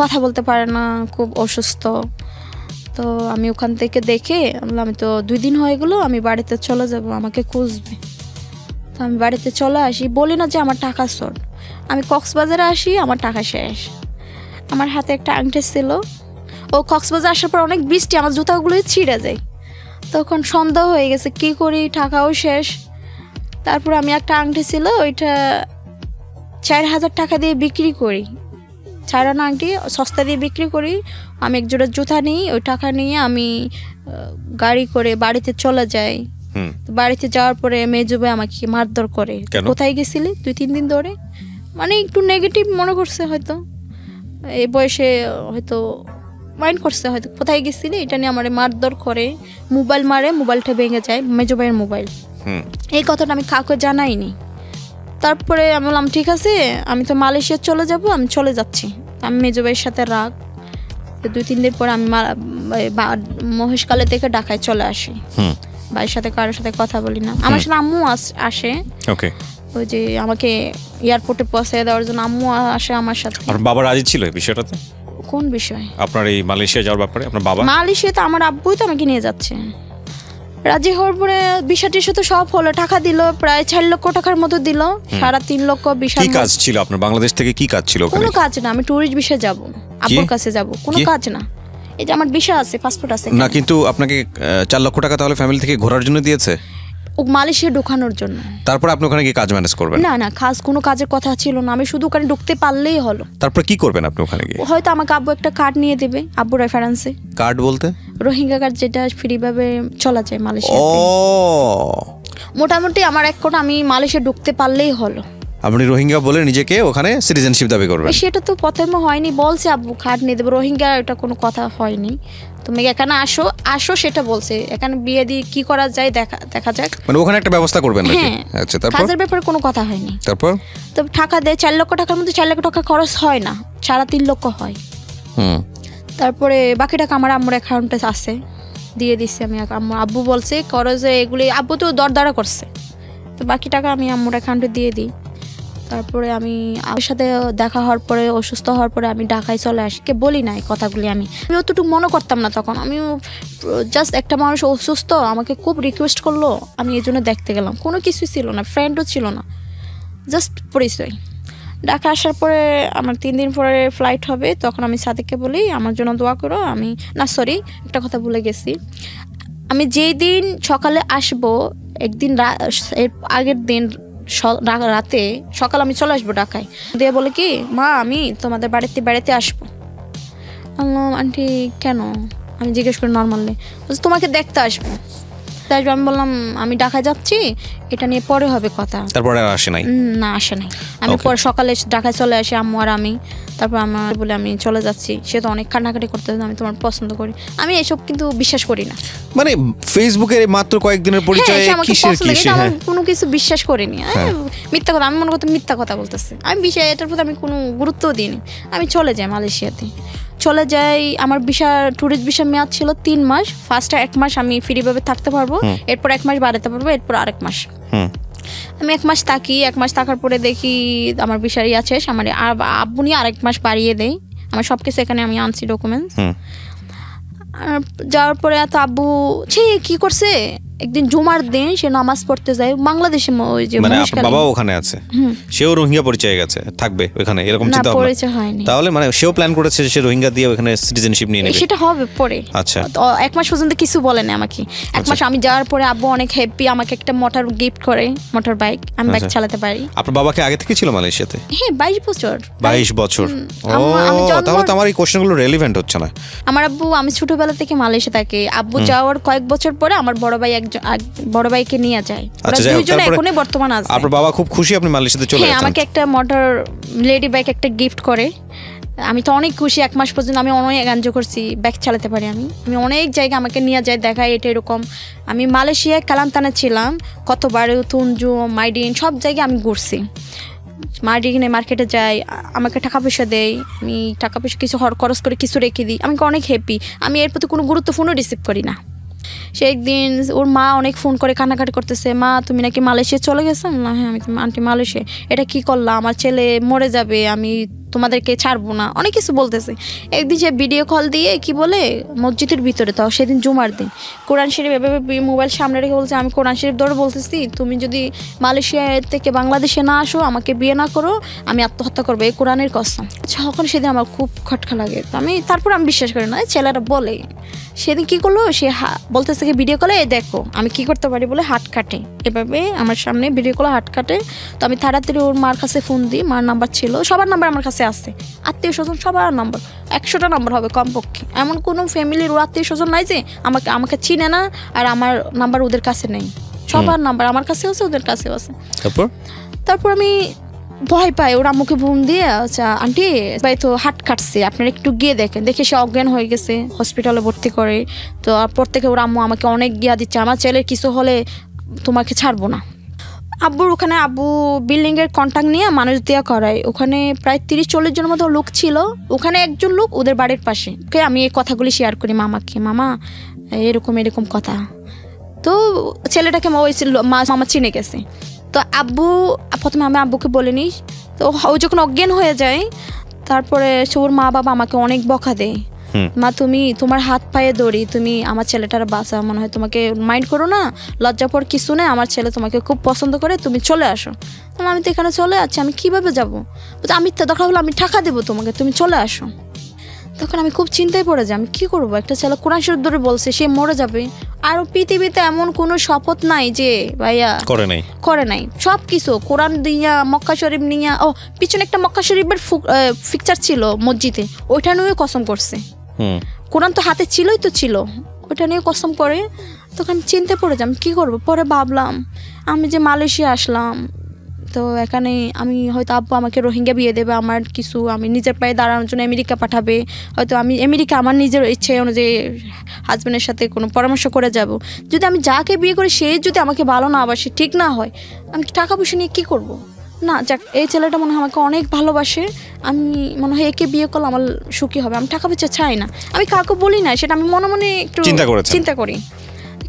কথা বলতে পারে না, খুব অসুস্থ। তো আমি ওখান থেকে দেখে আমি তো 2 দিন হয়ে গেলো, আমি বাড়িতে চলে যাব, আমাকে খুঁজবে। তো আমি বাড়িতে চলে আসি, বলি না যে আমার টাকা শর্ট। আমি কক্সবাজারে আসি, আমার টাকা শেষ। আমার হাতে একটা আংটি ছিল, ও কক্সবাজার আসার পর অনেক বৃষ্টি, আমার জুতাগুলোই ছিঁড়ে যায়। তখন সন্ধ্যা হয়ে গেছে, কি করি, টাকাও শেষ। তারপর আমি একটা আংটি ছিল, ওইটা 4,000 টাকা দিয়ে বিক্রি করি, 4 আনা আংটি সস্তা দিয়ে বিক্রি করি। আমি এক জোড়া জুতা নিই, ওই টাকা নিয়ে আমি গাড়ি করে বাড়িতে চলে যাই। বাড়িতে যাওয়ার পরে মেজো ভাই আমাকে মারধর করে, কোথায় গেছিলি 2-3 দিন ধরে, একটু নেগেটিভ মনে করছে হয়তো, এই বয়সে হয়তো মাইন্ড করছে হয়তো, কোথায় গেছিলি এটা নিয়ে আমার মারধর করে, মোবাইল মারে, মোবাইলটা ভেঙে যায়, মেজো ভাইয়ের মোবাইল। এই কথাটা আমি কাউকে জানাইনি। তারপরে আমি বললাম ঠিক আছে, আমি তো মালয়েশিয়া চলে যাব, আমি চলে যাচ্ছি। আমি মেজো ভাইয়ের সাথে রাগ, 2-3 দিন পর আমি মহেশখালী থেকে ঢাকায় চলে আসি। ভাইয়ের সাথে কারোর সাথে কথা বলি না। আমার সাথে আম্মু আসে, ওই যে আমাকে এয়ারপোর্টে পৌঁছে দেওয়ার জন্য আম্মু আসে আমার সাথে। আর বাবা রাজি ছিল এই বিষয়টাতে? কোন বিষয়? আপনার এই মালয়েশিয়া যাওয়ার ব্যাপারে? আপনার বাবা মালয়েশিয়াতে আমার আব্বুই তো আমাকে নিয়ে যাচ্ছে। রাজি হওয়ার পরে বিষয়টির সাথে সব হলো, টাকা দিল, প্রায় 4 লক্ষ টাকার মতো দিল, 3.5 লক্ষ। কি কাজ ছিল আপনার? বাংলাদেশ থেকে কি কাজ ছিল? কোনো কাজ না, আমি ট্যুরিস্ট ভিসা যাব, আব্বুর কাছে যাব, কোনো কাজ না। এই যে আমার ভিসা আছে, পাসপোর্ট আছে না। কিন্তু আপনাকে 4 লক্ষ টাকা তাহলে ফ্যামিলি থেকে ঘোরার জন্য দিয়েছে? মালয়েশিয়া ঢোকানোর জন্য। তারপর আপনি ওখানে গিয়ে কাজ ম্যানেজ করবেন? না না, কোনো কাজের কথা ছিল না, আমি শুধু ওখানে ঢুকতে পারলেই হলো। তারপর কি করবেন আপনি ওখানে গিয়ে? হয়তো আমাকে আব্বু একটা কার্ড নিয়ে দেবে, আব্বু রেফারেন্সে। কার্ড বলতে? রোহিঙ্গা কার্ড, যেটা ফ্রি ভাবে চলা যায় মালয়েশিয়া। মোটামুটি আমার এক কোটা আমি মালয়েশিয়া ঢুকতে পারলেই হলো। আপনি রোহিঙ্গা বলে নিজেকে ওখানে সিটিজেনশিপ দাবি করবেন? সেটা তো প্রথমে হয়নি, বলছে আব্বু কার্ড নিয়ে দেবে। রোহিঙ্গা এটা কোনো কথা হয়নি, তুমি এখানে আসো সেটা বলছে। এখানে বিয়ে দিয়ে কি করা যায় দেখা যাক, মানে ওখানে একটা ব্যবস্থা করবেন নাকি? আচ্ছা, তারপর? কাজের ব্যাপারে কোনো কথা হয়নি। তারপর তো টাকা দেয় 4 লক্ষ টাকার মধ্যে 4 লক্ষ টাকা খরচ হয় না, 3.5 লক্ষ হয়। তারপরে বাকি টাকা আমার আম্মুর অ্যাকাউন্টে আছে, দিয়ে দিচ্ছি আমি। আব্বু বলছে করো যে এগুলি, আব্বু তো দরদারা করছে, তো বাকি টাকা আমি আম্মুর অ্যাকাউন্টে দিয়ে দিই। তারপরে আমি আমার সাথে দেখা হওয়ার পরে, অসুস্থ হওয়ার পরে আমি ঢাকায় চলে আসি। কে বলি না এই কথাগুলি, আমি অতটুকু মনে করতাম না তখন। আমি জাস্ট একটা মানুষ অসুস্থ, আমাকে খুব রিকোয়েস্ট করলো, আমি এই জন্য দেখতে গেলাম। কোনো কিছু ছিল না, ফ্রেন্ডও ছিল না, জাস্ট পরিচয়। ঢাকা আসার পরে আমার 3 দিন পরে ফ্লাইট হবে, তখন আমি সাদিককে বলি আমার জন্য দোয়া করো। একটা কথা ভুলে গেছি, আমি যেই দিন সকালে আসবো, একদিন এর আগের দিন রাতে সকাল আমি চলে আসবো ঢাকায়। দিয়ে বলে কি, মা আমি তোমাদের বাড়িতে আসবো। আন্টি কেন? আমি জিজ্ঞেস করি নর্মালি, তোমাকে দেখতে আসবো। আমি বললাম আমি ঢাকায় যাচ্ছি, এটা নিয়ে পরে হবে কথা। তারপরে আসে নাই? না, আসে নাই। আমি পরে সকালে ঢাকায় চলে আসি, আম্মু আর আমি। তারপর আমার বলে আমি চলে যাচ্ছি, সে তো অনেক কান্নাকাটি করতে, আমি তোমার পছন্দ করি। আমি এসব কিন্তু বিশ্বাস করি না। মানে ফেসবুকের মাত্র কয়েকদিনের পরিচয়ে কোনো কিছু বিশ্বাস করিনি। মিথ্যা কথা, আমি মনে করতে মিথ্যা কথা বলতেছে। আমি এটার প্রতি আমি কোনো গুরুত্বও দিইনি। আমি চলে যাই মালয়েশিয়াতে, চলে যাই। আমার ট্যুরিস্ট ভিসা মেয়াদ ছিল 3 মাস। ফার্স্টে 1 মাস আমি ফ্রিভাবে থাকতে পারবো, এরপর 1 মাস বাড়াতে পারবো, এরপর আরেক মাস। আমি 1 মাস থাকি। 1 মাস থাকার পরে দেখি আমার ভিসার শেষ। আমার আব্বু নিয়ে আরেক মাস বাড়িয়ে দেয়। আমার সবকিছু এখানে আমি আনছি ডকুমেন্টস। যাওয়ার পরে এত আব্বু কি করছে, একদিন জুমার দিন সে নামাজ পড়তে যায় বাংলাদেশে। ওই যে মানে বাবা ওখানে আছে, সেও রোহিঙ্গা পরিচয় গেছে, থাকবে ওখানে, এরকম চিন্তা ভাবনা? পরিচয় হয়নি। তাহলে মানে সেও প্ল্যান করেছে সে রোহিঙ্গা দিয়ে ওখানে সিটিজেনশিপ নিয়ে নেবে? সেটা হবে পরে। আচ্ছা, 1 মাস পর্যন্ত কিছু বলেনি আমাকে। 1 মাস আমি যাওয়ার পরে আব্বু অনেক হ্যাপি, আমাকে একটা মোটর গিফট করে, মোটর বাইক। আমি বাইক চালাতে পারি। আপনার বাবাকে আগে থেকে ছিল মালয়েশিয়াতে? হ্যাঁ, 22 বছর। 22 বছর। তাহলে তো আমার এই কোশ্চেনগুলো রেলেভেন্ট হচ্ছে না। আমার আব্বু, আমি ছোটবেলা থেকে মালয়েশিয়া থাকি। আব্বু যাওয়ার কয়েক বছর পরে আমার বড় ভাইকে নিয়ে যায়। ওরা দুইজন এখনই বর্তমান আছে। আপনার বাবা খুব খুশি আপনি মালয়েশিয়াতে চলে গেছেন? আমাকে একটা মোটর লেডি বাইক একটা গিফট করে। আমি তো অনেক খুশি। 1 মাস পর্যন্ত আমি অনেক এনজয় করছি, বাইক চালাতে পারি। আমি অনেক জায়গায় আমাকে নিয়ে যায়, দেখায় এটা এরকম। আমি মালয়েশিয়ায় কালান্তানে ছিলাম কতবার, তুনজু, মাইডিন, সব জায়গায় আমি ঘুরছি। মার্ডিনে মার্কেটে যাই, আমাকে টাকা পয়সা দেয়, আমি টাকা পয়সা কিছু খরচ করে কিছু রেখে দিই। আমি অনেক হ্যাপি। আমি এর প্রতি কোনো গুরুত্বপূর্ণ রিসিভ করি না। সে একদিন ওর মা অনেক ফোন করে কান্নাকাটি করতেছে, মা তুমি নাকি মালয়েশিয়া চলে গেছো? না, হ্যাঁ আমি আন্টি মালয়েশিয়া। এটা কি করলা? আমার ছেলে মরে যাবে, আমি তোমাদেরকে ছাড়বো না, অনেক কিছু বলতেছে। একদিন সে ভিডিও কল দিয়ে কি বলে, মসজিদের ভিতরে, তাও সেদিন জুমার দিন, কোরআন শরীফ এভাবে মোবাইল সামনে রেখে বলছে, আমি কোরআন শরীফ ধরে বলতেছি, তুমি যদি মালয়েশিয়া থেকে বাংলাদেশে না আসো, আমাকে বিয়ে না করো, আমি আত্মহত্যা করবো, এই কোরআনের কসম। যখন সেদিন আমার খুব খটকা লাগে, তারপর আমি বিশ্বাস করি না, ছেলেরা বলে। সেদিন কি করলো, সে বলতেছে ভিডিও কলে দেখো আমি কি করতে পারি বলে হাত কাটে, এভাবে আমার সামনে ভিডিও কলে হাত কাটে। তো আমি তাড়াতাড়ি ওর মার কাছে ফোন দিই, মার নাম্বার ছিল, সবার নাম্বার আমার কাছে আছে, আত্মীয় স্বজন সবার নাম্বার, 100টা নাম্বার হবে কমপক্ষে। এমন কোনো ফ্যামিলির ও আত্মীয় স্বজন নাই যে আমাকে চিনে না আর আমার নাম্বার ওদের কাছে নেই। সবার নাম্বার আমার কাছেও আছে, ওদের কাছেও আছে। তারপর আমি ভয় পাই, ওর আম্মুকে ফোন দিয়ে, আচ্ছা আন্টি ভাই তো হাট কাটছে, আপনারা একটু গিয়ে দেখেন। দেখে সে অজ্ঞান হয়ে গেছে, হসপিটালে ভর্তি করে। তো পর থেকে ওর আম্মু আমাকে অনেক গিয়া দিচ্ছে, আমার ছেলের কিছু হলে তোমাকে ছাড়বো না। আব্বুর ওখানে, আব্বু বিল্ডিংয়ের কন্ট্যাক্ট নিয়ে মানুষ দেওয়া করায়। ওখানে প্রায় 30-40 জনের মতো লোক ছিল। ওখানে একজন লোক ওদের বাড়ির পাশে, আমি এই কথাগুলি শেয়ার করি মামাকে, মামা এরকম কথা। তো ছেলেটাকে মামা চিনে গেছে। তো প্রথমে আমি আব্বুকে বলিনি। তো ও যখন অজ্ঞান হয়ে যায়, তারপরে ওর মা বাবা আমাকে অনেক বকা দেয়, মা তুমি তোমার হাত পায়ে দড়ি, তুমি আমার ছেলেটার বাঁচা, মনে হয় তোমাকে মাইন্ড করো না, লজ্জাপর কিছু নেই, আমার ছেলে তোমাকে খুব পছন্দ করে, তুমি চলে আসো। আমি তো এখানে চলে আছি, আমি কিভাবে যাবো? আমি দরকার হলো আমি টাকা দেবো তোমাকে, তুমি চলে আসো। তখন আমি খুব চিন্তায় পড়ে যাই, আমি কী করবো? একটা ছেলে কোরআন শরীফ ধরে বলছে সে মরে যাবে, আর পৃথিবীতে এমন কোনো শপথ নাই যে ভাইয়া করে নাই। সব কিছু কোরআন দিয়া, মক্কা শরীফ নিয়া, পিছনে একটা মক্কা শরীফের পিকচার ছিল মসজিদে, ওইটা নিয়ে কসম করছে। কোরআন তো হাতে ছিলই তো ছিল, ওইটা নিয়ে কসম করে। তখন আমি চিন্তায় পড়ে যাই, আমি কী করবো? পরে ভাবলাম আমি যে মালয়েশিয়া আসলাম, তো এখানে আমি হয়তো আব্বু আমাকে রোহিঙ্গা বিয়ে দেবে, আমার কিছু আমি নিজের পায়ে দাঁড়ানোর জন্য আমেরিকা পাঠাবে, হয়তো আমি আমেরিকা আমার নিজের ইচ্ছে অনুযায়ী হাজব্যান্ডের সাথে কোনো পরামর্শ করে যাব। যদি আমি যাকে বিয়ে করি সে যদি আমাকে ভালো না বাসে, ঠিক না হয়, আমি টাকা পয়সা নিয়ে কী করব? না যাক, এই ছেলেটা মনে হয় আমাকে অনেক ভালোবাসে, আমি মনে হয় একে বিয়ে করলে আমার সুখী হবে, আমি টাকা পয়সা চাই না। আমি কাউকে বলি না, সেটা আমি মনে মনে একটু চিন্তা করি।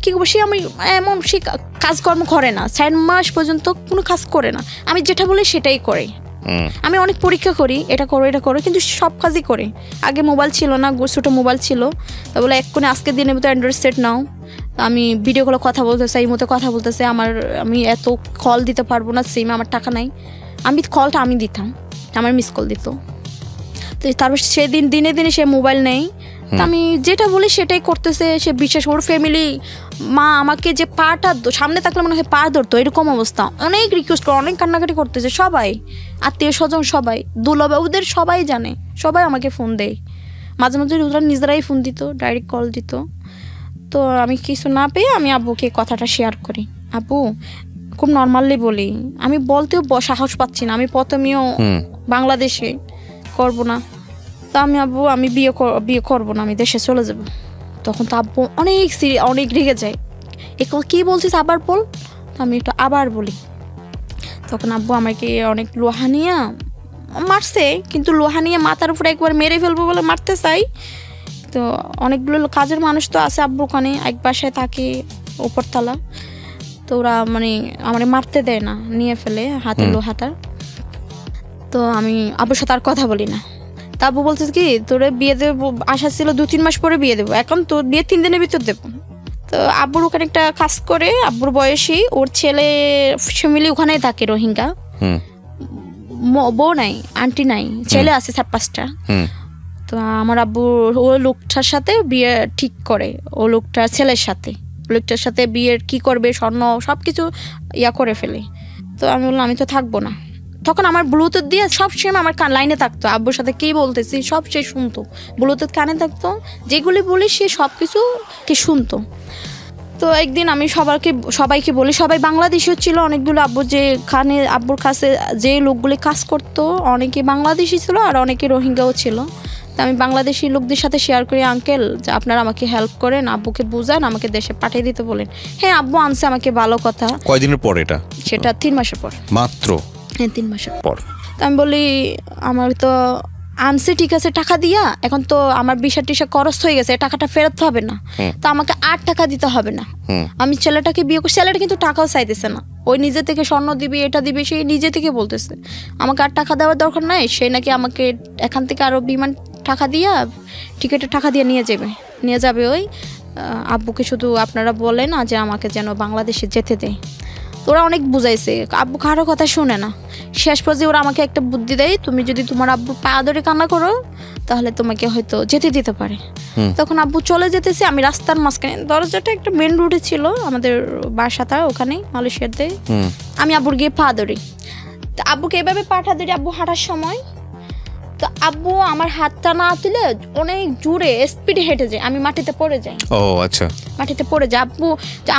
কী করবো? সে আমি এমন সে কাজকর্ম করে না, 4 মাস পর্যন্ত কোনো কাজ করে না, আমি যেটা বলি সেটাই করে। আমি অনেক পরীক্ষা করি, এটা করো এটা করো, কিন্তু সব কাজই করে। আগে মোবাইল ছিল না, ছোটো মোবাইল ছিল, তা বলে এক্ষুনি আজকের দিনের মতো অ্যান্ড্রয়েড সেট নাও, আমি ভিডিও কলে কথা বলতেছে, এই মতো কথা বলতেছে, আমি এত কল দিতে পারবো না, সিম আমার টাকা নাই। কলটা আমি দিতাম, আমার মিস কল দিত। তো তারপর সেদিন দিনে দিনে সে মোবাইল নেই, আমি যেটা বলি সেটাই করতেছে। সে বিশেষ ওর ফ্যামিলি মা আমাকে যে পাটা সামনে থাকলে মনে হয় পা ধরতো, এরকম অবস্থা। অনেক রিকোয়েস্ট করে, অনেক কান্নাকাটি করতেছে, সবাই আত্মীয় স্বজন সবাই, দুলাভাই ওদের সবাই জানে, সবাই আমাকে ফোন দেয়। মাঝে মাঝে ওরা নিজেরাই ফোন দিত, ডাইরেক্ট কল দিত। তো আমি কিছু না পেয়ে আমি আব্বুকে কথাটা শেয়ার করি। আব্বু, খুব নর্মালি বলি, আমি বলতেও সাহস পাচ্ছি না, আমি প্রথমেও বাংলাদেশে করব না, তা আব্বু আমি বিয়ে করবো না, আমি দেশে চলে যাব। তখন তো আব্বু অনেক রেগে যায়, কী বলছিস আবার বল। তো আমি একটু আবার বলি, তখন আব্বু আমাকে অনেক লোহা নিয়ে মারছে, কিন্তু লোহা নিয়ে মাথার উপরে একবার মেরে ফেলবো বলে মারতে চাই। তো অনেকগুলো কাজের মানুষ তো আছে আব্বু ওখানে, এক বাসায় থাকে উপরতলা, তো ওরা আমার মারতে দেয় না, নিয়ে ফেলে হাতে লোহাটা। তো আমি আব্বুর সাথে আর কথা বলি না। তা আব্বু বলছে কি, তোরে বিয়ে দেবো, আশা ছিল 2-3 মাস পরে বিয়ে দেবো, এখন তোর বিয়ে 3 দিনের ভিতর দেবো। তো আব্বুর ওখানে একটা কাজ করে, আব্বুর বয়সী, ওর ছেলে ফ্যামিলি ওখানেই থাকে, রোহিঙ্গা, বউ নাই, আন্টি নাই, ছেলে আছে 4-5টা। তো আমার আব্বু ও লোকটার সাথে বিয়ে ঠিক করে, ও লোকটার ছেলের সাথে, লোকটার সাথে বিয়ের কি করবে, স্বর্ণ সব কিছু করে ফেলে। তো আমি বললাম আমি তো থাকবো না। তখন আমার ব্লুটুথ দিয়ে সব সময় আমার লাইনে থাকতো, আব্বুর সাথে কী বলতেছি সব সে শুনতো, ব্লুটুথ কানে থাকতো, যেগুলি বলি সে সব কিছু কি শুনতো। তো একদিন আমি সবাইকে বলি, সবাই বাংলাদেশিও ছিল অনেকগুলো, আব্বুর কাছে যে লোকগুলি কাজ করতো অনেকে বাংলাদেশি ছিল আর অনেকে রোহিঙ্গাও ছিল। তো আমি বাংলাদেশি লোকদের সাথে শেয়ার করি, আঙ্কেল যে আপনারা আমাকে হেল্প করেন, আব্বুকে বুঝান, আমাকে দেশে পাঠিয়ে দিতে বলেন। হ্যাঁ, আব্বু আনছে আমাকে, ভালো কথা। কয়দিনের পর এটা? সেটা 3 মাসের পর মাত্র। হ্যাঁ, 3 মাসের পর। তো আমি বলি আমার তো আনছে ঠিক আছে টাকা দিয়া, এখন তো আমার ভিসা খরচ হয়ে গেছে, টাকাটা ফেরত হবে না, তো আমাকে 8 টাকা দিতে হবে না। আমি ছেলেটাকে বিয়ে করছি, ছেলেটা কিন্তু টাকাও চাইতেছে না, ওই নিজে থেকে স্বর্ণ দিবি, এটা দিবি, সেই নিজে থেকে বলতেছে আমাকে 8 টাকা দেওয়ার দরকার নাই। সে নাকি আমাকে এখান থেকে আরও বিমান টাকা দিয়া, টিকিটের টাকা দিয়ে নিয়ে যাবে। ওই আব্বুকে শুধু আপনারা বলে না যে আমাকে যেন বাংলাদেশে যেতে দেয়। ওরা অনেক বুঝাইছে, আব্বু কারো কথা শুনে না। শেষ পর্যায়ে ওরা আমাকে একটা বুদ্ধি দেয়, তুমি যদি তোমার আব্বু পা ধরে কান্না করো তাহলে তোমাকে হয়তো যেতে দিতে পারে। তখন আব্বু চলে যেতেছে, আমি রাস্তার মাঝখানে, দরজাটা একটা মেন রোডে ছিল আমাদের বাসাটা ওখানে মালয়েশিয়াতে, আমি আব্বুর গিয়ে পা ধরি। তো আব্বুকে এভাবে পাঠা ধরি, আব্বু হাঁটার সময়, তো আব্বু আমার হাতটা না তুলে অনেক জোরে স্পিডে হেঁটে যায়, আমি মাটিতে পড়ে যাই। ও আচ্ছা, মাটিতে পড়ে যায়। আব্বু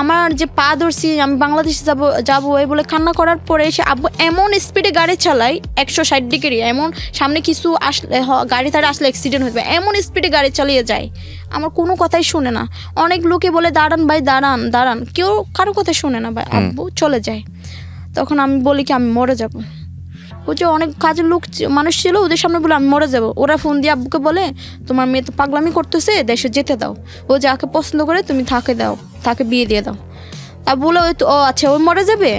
আমার যে পা ধরছি, আমি বাংলাদেশে যাবো এই বলে কান্না করার পরে সে আব্বু এমন স্পিডে গাড়ি চালায় 160 ডিগ্রি, এমন সামনে কিছু আসলে গাড়ি তাড়ে আসলে অ্যাক্সিডেন্ট হয়ে যাবে, এমন স্পিডে গাড়ি চালিয়ে যায়, আমার কোনো কথাই শুনে না। অনেক লোকে বলে দাঁড়ান ভাই, দাঁড়ান, কেউ কারো কথা শুনে না ভাই, আব্বু চলে যায়। তখন আমি বলি কি আমি মরে যাবো। ও যে অনেক কাজের মানুষ ছিল, ওদের সামনে বলে আমি মরে যাবো। ওরা ফোন দিয়ে আব্বুকে বলে তোমার মেয়ে তো পাগলামি করতেছে, দেশে যেতে দাও, ও যাকে পছন্দ করে তুমি তাকে বিয়ে দিয়ে দাও। তা বলে ও আচ্ছা ওই মরে যাবে,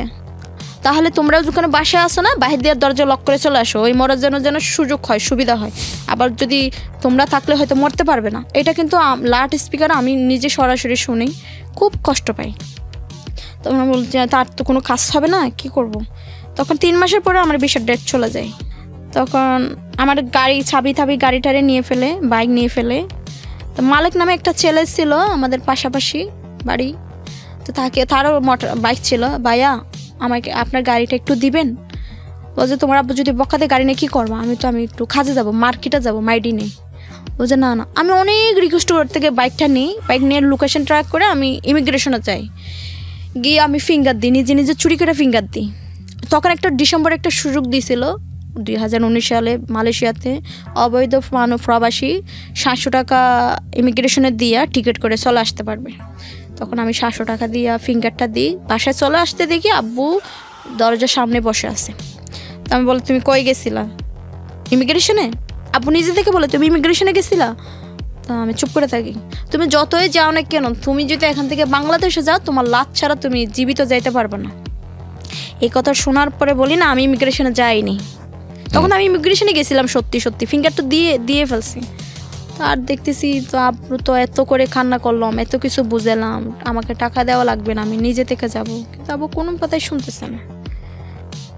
তাহলে তোমরা যখন বাসায় আসো না, বাহির দিয়ে দরজা লক করে চলে আসো, ওই মরার যেন সুযোগ হয়, সুবিধা হয়, আবার যদি তোমরা থাকলে হয়তো মরতে পারবে না। এটা কিন্তু লাউড স্পিকার আমি নিজে সরাসরি শুনি, খুব কষ্ট পাই। তখন আমি বলছি তার তো কোনো কাজ হবে না, কি করব। তখন 3 মাসের পরে আমার ভিসার ডেট চলে যায়। তখন আমার গাড়ি চাবি গাড়িটারে নিয়ে ফেলে, বাইক নিয়ে ফেলে। তো মালিক নামে একটা ছেলে ছিল আমাদের পাশাপাশি বাড়ি, তো তারও বাইক ছিল। ভাইয়া আমাকে আপনার গাড়িটা একটু দিবেন। বলছে তোমার আব্বু যদি বকাতে গাড়ি নিয়ে কী করবো? আমি একটু কাজে যাবো, মার্কেটে যাবো, মাইডি নেই। বলছে না না। আমি অনেক রিকোয়েস্ট করতে থেকে বাইকটা নিই, বাইক নিয়ে লোকেশন ট্র্যাক করে আমি ইমিগ্রেশনে যাই। গিয়ে আমি ফিঙ্গার দিই, নিজে চুরি করে ফিঙ্গার দিই। তখন ডিসেম্বরে একটা সুযোগ দিয়েছিল 2019 সালে মালয়েশিয়াতে অবৈধ প্রবাসী 700 টাকা ইমিগ্রেশনে দিয়া টিকিট করে চলে আসতে পারবে। তখন আমি 700 টাকা দিয়া ফিঙ্গারটা দিই, বাসায় চলে আসতে দেখি আব্বু দরজার সামনে বসে আছে। তো আমি বলি তুমি কই গেছিলা? ইমিগ্রেশনে। আব্বু নিজে থেকে বলে তুমি ইমিগ্রেশনে গেছিলা? তো আমি চুপ করে থাকি। তুমি যতই যাও না কেন, তুমি যদি এখান থেকে বাংলাদেশে যাও তোমার লাশ ছাড়া তুমি জীবিত যাইতে পারবে না। এই কথা শোনার পরে বলি না আমি ইমিগ্রেশনে যাইনি। তখন আমি ইমিগ্রেশনে গেছিলাম সত্যি ফিঙ্গারটা দিয়ে ফেলছি। আর দেখতেছি তো আব্বু তো এত করে কান্না করলাম, এত কিছু বুঝালাম, আমাকে টাকা দেওয়া লাগবে না, আমি নিজে থেকে যাব, কিন্তু আব্বু কোনো কথাই শুনতেছে না।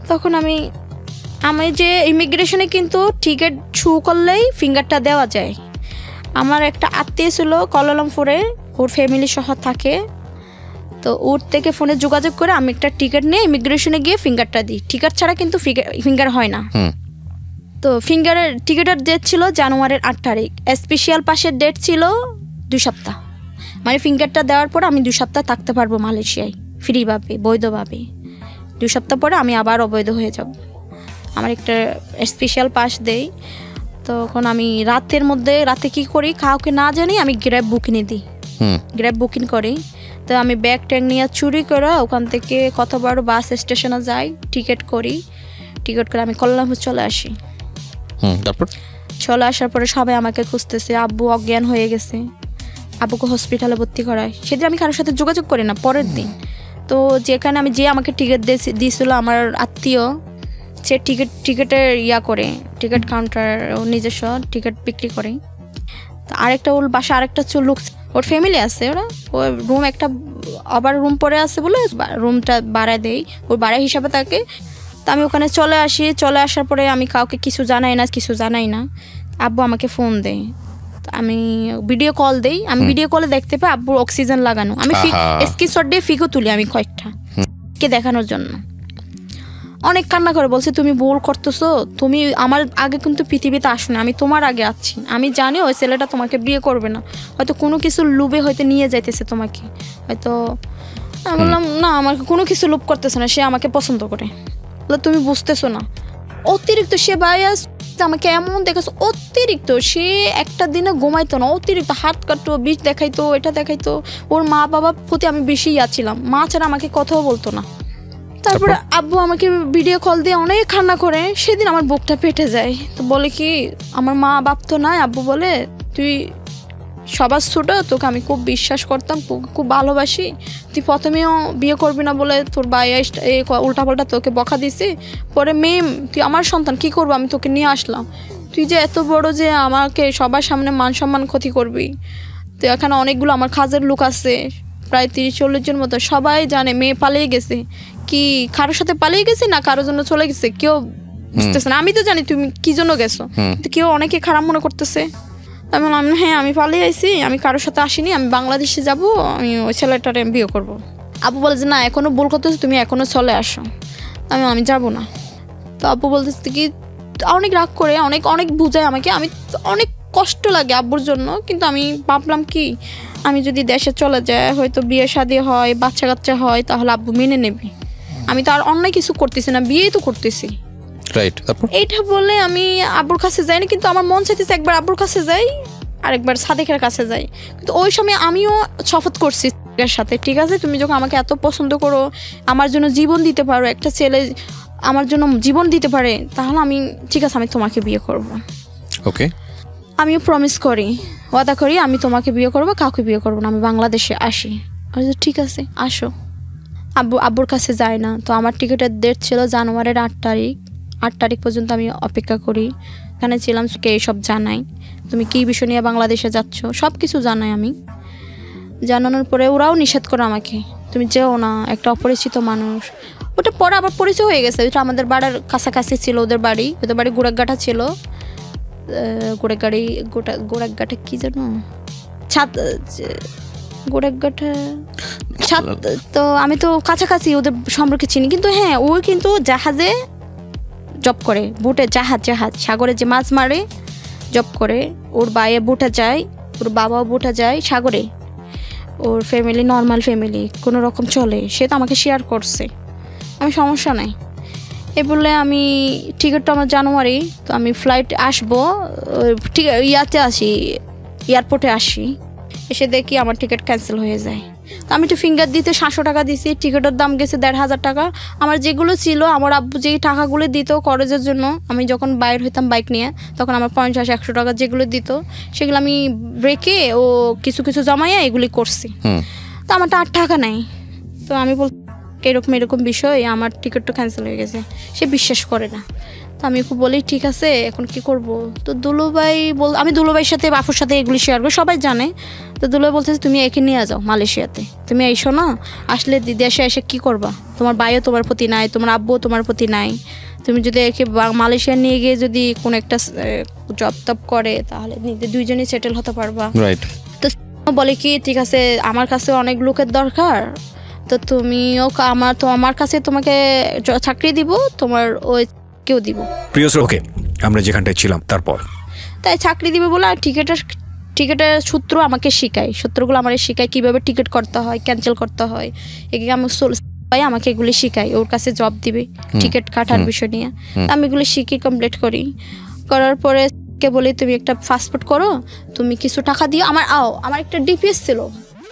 তখন আমি যে ইমিগ্রেশনে কিন্তু টিকিট শু করলেই ফিঙ্গারটা দেওয়া যায়। আমার একটা আত্মীয় ছিল কুয়ালালামপুরে, ওর ফ্যামিলি সহ থাকে। তো ওর থেকে ফোনে যোগাযোগ করে আমি একটা টিকিট নিয়ে ইমিগ্রেশনে গিয়ে ফিঙ্গারটা দিই। টিকিট ছাড়া কিন্তু ফিঙ্গার হয় না। তো টিকিটের ডেট ছিল জানুয়ারির 8 তারিখ, স্পেশাল পাসের ডেট ছিল 2 সপ্তাহ। মানে ফিঙ্গারটা দেওয়ার পর আমি 2 সপ্তাহ থাকতে পারবো মালয়েশিয়ায় ফ্রিভাবে, বৈধভাবে। 2 সপ্তাহ পরে আমি আবার অবৈধ হয়ে যাব। আমার একটা স্পেশাল পাস দেই। তখন আমি রাতে কি করি, কাউকে না জানি আমি গ্র্যাব বুকিং করি। তো আমি ব্যাগ ট্যাগ নিয়ে চুরি করে ওখান থেকে কতবার বাস স্টেশনে যাই, টিকিট করে আমি কুয়ালালামপুর চলে আসি। তারপর চলে আসার পরে সবাই আমাকে খুঁজতেছে, আব্বু অজ্ঞান হয়ে গেছে, আব্বুকে হসপিটালে ভর্তি করায়। সেদিন আমি কারোর সাথে যোগাযোগ করি না। পরের দিন তো যেখানে যে আমাকে টিকিট দিয়েছিল আমার আত্মীয়, সে টিকিটের করে টিকিট কাউন্টার নিজস্ব টিকিট বিক্রি করে। তো আরেকটা ওর বাসা আরেকটা লোক, ওর ফ্যামিলি আছে, ওর রুম একটা আবার রুম পরে আছে বলে রুমটা ভাড়া দেই, ওর ভাড়া হিসাবে থাকে। তো আমি ওখানে চলে আসার পরে আমি কাউকে কিছু জানাই না। আব্বু আমাকে ফোন দেয়, আমি ভিডিও কল দেই। আমি ভিডিও কলে দেখতে পাই আব্বুর অক্সিজেন লাগানো। আমি স্ক্রিনশট দিয়ে ফিকও তুলি আমি কয়েকটা কে দেখানোর জন্য। অনেক কান্না করে বলছে তুমি ভুল করতেছো, তুমি আমার আগে কিন্তু পৃথিবীতে আসো না, আমি তোমার আগে আছি। আমি জানি ওই ছেলেটা তোমাকে বিয়ে করবে না, হয়তো কোনো কিছু লোভে হয়তো নিয়ে যাইতেছে তোমাকে, হয়তো। আমি বললাম না, আমার কোনো কিছু লোভ করতেছে না, সে আমাকে পছন্দ করে। তুমি বুঝতেছো না। অতিরিক্ত সে বায়াস আমাকে এমন দেখেছো, অতিরিক্ত। সে একটা দিনে ঘুমাইতো না, অতিরিক্ত হাত কাটতো, বিষ দেখাইতো, এটা দেখাইতো। ওর মা বাবার প্রতি আমি বেশি ছিলাম, মা ছাড়া আমাকে কথাও বলতো না। তারপরে আব্বু আমাকে ভিডিও কল দিয়ে অনেক কান্না করে। সেদিন আমার বুকটা পেটে যায়। তো বলে কি, আমার মা বাপ তো নাই। আব্বু বলে তুই সবার ছোট, তোকে আমি খুব বিশ্বাস করতাম, খুব ভালোবাসি, তুই প্রথমেও বিয়ে করবি না বলে তোর ভাইয়া উল্টাপাল্টা তোকে বকা দিছি। পরে তুই আমার সন্তান, কি করবো, আমি তোকে নিয়ে আসলাম। তুই যে এত বড় যে আমাকে সবার সামনে মান সম্মান ক্ষতি করবি। তো এখানে অনেকগুলো আমার কাজের লোক আছে, প্রায় 30-40 জন মতো, সবাই জানে মেয়ে পালিয়ে গেছে। কি কারোর সাথে পালিয়ে গেছে না কারোর জন্য চলে গেছে কেউ বুঝতেছে না। আমি তো জানি তুমি কি জন্য গেছো, কিন্তু কেউ অনেকে খারাপ মনে করতেছে। আমি বললাম হ্যাঁ আমি পালিয়ে আইছি, আমি কারোর সাথে আসিনি, আমি বাংলাদেশে যাব, আমি ওই ছেলেটার বিয়ে করবো। আব্বু বলে যে না, এখনো ভুল করতেছো, তুমি এখনো চলে আসো। আমি যাবো না। তো আব্বু বলতেছে কি, অনেক রাগ করে, অনেক বুঝায় আমাকে। আমি অনেক কষ্ট লাগে আব্বুর জন্য, কিন্তু আমি ভাবলাম কি, আমি যদি দেশে চলে যাই, হয়তো বিয়ে শাদী হয়, বাচ্চা কাচ্চা হয়, তাহলে আব্বু মেনে নেবে। আমি তো আর অন্যায় কিছু করতেছি না, বিয়েই তো করতেছি। এইটা বলে আমি আব্বুর কাছে যাইনি, কিন্তু আমার মন চাইতেছে একবার আব্বুর কাছে যাই, আরেকবার সাদেকের কাছে যাই। কিন্তু ওই সময় আমিও শপথ করছি এর সাথে, ঠিক আছে তুমি যখন আমাকে এত পছন্দ করো, আমার জন্য জীবন দিতে পারো, একটা ছেলে আমার জন্য জীবন দিতে পারে, তাহলে আমি ঠিক আছে, আমি তোমাকে বিয়ে করব। ওকে, আমিও প্রমিস করি, ওয়াদা করি, আমি তোমাকে বিয়ে করব, কাউকে বিয়ে করব না, আমি বাংলাদেশে আসি। ঠিক আছে আসো। আব্বুর কাছে যায় না। তো আমার টিকিটের ডেট ছিল জানুয়ারির 8 তারিখ। 8 তারিখ পর্যন্ত আমি অপেক্ষা করি। এখানে ছিলাম, কে এইসব জানাই, তুমি কী বিষয় নিয়ে বাংলাদেশে যাচ্ছ, সব কিছু জানাই আমি। জানানোর পরে ওরাও নিষেধ করে আমাকে, তুমি যেও না, একটা অপরিচিত মানুষ, ওটা পরে আবার পরিচয় হয়ে গেছে, ওইটা আমাদের বাড়ির কাছাকাছি ছিল, ওদের বাড়ি গোড়াঘাটা ছিল। গোড়াঘাটে কি জানো গোড়াঘাটা ছাদ, তো আমি তো কাছাকাছি ওদের সম্পর্কে চিনি। কিন্তু হ্যাঁ, ও কিন্তু জাহাজে জব করে, বোটে, জাহাজ সাগরে যে মাছ মারে জব করে। ওর বাইরে বোটে যায়, ওর বাবাও বোটে যায় সাগরে। ওর ফ্যামিলি নর্মাল ফ্যামিলি, কোনো রকম চলে। সে তো আমাকে শেয়ার করছে, আমি সমস্যা নাই। এ বললে আমি টিকিটটা আমার জানুয়ারি, তো আমি ফ্লাইট আসবো, এয়ারপোর্টে আসি, এসে দেখি আমার টিকিট ক্যান্সেল হয়ে যায়। তো আমি তো ফিঙ্গার দিতে 700 টাকা দিছি, টিকিটের দাম গেছে 1500 টাকা। আমার যেগুলো ছিল, আমার আব্বু যেই টাকাগুলো দিত কলেজের জন্য, আমি যখন বাইর হইতাম বাইক নিয়ে, তখন আমার 50-100 টাকা যেগুলো দিত, সেগুলো আমি ব্রেকে ও কিছু জমাইয়া এগুলি করছি। তো আমারটা 8 টাকা নাই। তো আমি বল এরকম বিষয়, আমার টিকিটটা ক্যান্সেল হয়ে গেছে। সে বিশ্বাস করে না। তো আমি খুব বলি ঠিক আছে, এখন কি করব? তো দুলুভাই আমি দুলুভাইয়ের সাথে বাপুর সাথে এগুলি শেয়ার করি, সবাই জানে। তো দুলুভাই বলতেছে তুমি একে নিয়ে যাও মালয়েশিয়াতে, তুমি এসো না, আসলে দেশে এসে কি করবা? তোমার ভাইও তোমার প্রতি নাই, তোমার আব্বুও তোমার প্রতি নাই। তুমি যদি একে মালয়েশিয়া নিয়ে গিয়ে যদি কোনো একটা জব টপ করে, তাহলে দুইজনই সেটেল হতে পারবা। তো বলে কি ঠিক আছে, আমার কাছে অনেক লোকের দরকার, তো তুমিও আমার কাছে তোমাকে চাকরি দিব, তোমার ওই কেউ দিব। প্রিয় ওকে, আমরা যেখানটায় ছিলাম তারপর তাই চাকরি দিবে বলে টিকিটের সূত্র আমাকে শেখায়, সূত্রগুলো আমার শেখায়, কীভাবে টিকিট করতে হয়, ক্যান্সেল করতে হয়। এগুলো আমাকে এগুলি শেখায়, ওর কাছে জব দিবে টিকিট কাটার বিষয় নিয়ে। আমি এগুলি শিখি, কমপ্লিট করার পরে কে বলি তুমি একটা পাসপোর্ট করো, তুমি কিছু টাকা দিও। আমার একটা ডিপিএস ছিল,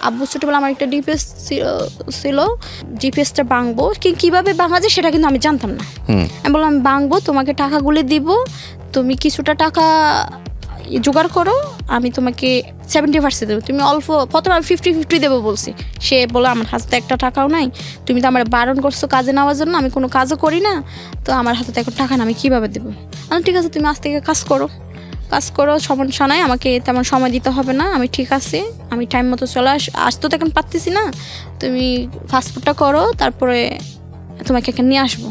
আব্বু ছোটবেলা আমার একটা ডিপিএস ছিল, ডিপিএসটা ভাঙবো, কীভাবে ভাঙা যায় সেটা কিন্তু আমি জানতাম না। আমি বললাম আমি ভাঙবো, তোমাকে টাকাগুলি দিব, তুমি কিছুটা টাকা জোগাড় করো, আমি তোমাকে 70% দেবো, তুমি অল্প, প্রথমে আমি 50-50 দেবো বলছি। সে বলে আমার হাতে একটা টাকাও নাই, তুমি তো আমার বারণ করছো কাজে নেওয়ার জন্য, আমি কোনো কাজও করি না, তো আমার হাতে এখন টাকা না, আমি কীভাবে দেবো? ঠিক আছে, তুমি আজ থেকে কাজ করো, সমস্যা নাই, আমাকে তেমন সময় দিতে হবে না, আমি ঠিক আছে, আমি টাইম মতো চলে আসতে তো এখন পারতেছি না, তুমি পাসপোর্টটা করো, তারপরে তোমাকে এখানে নিয়ে আসবো।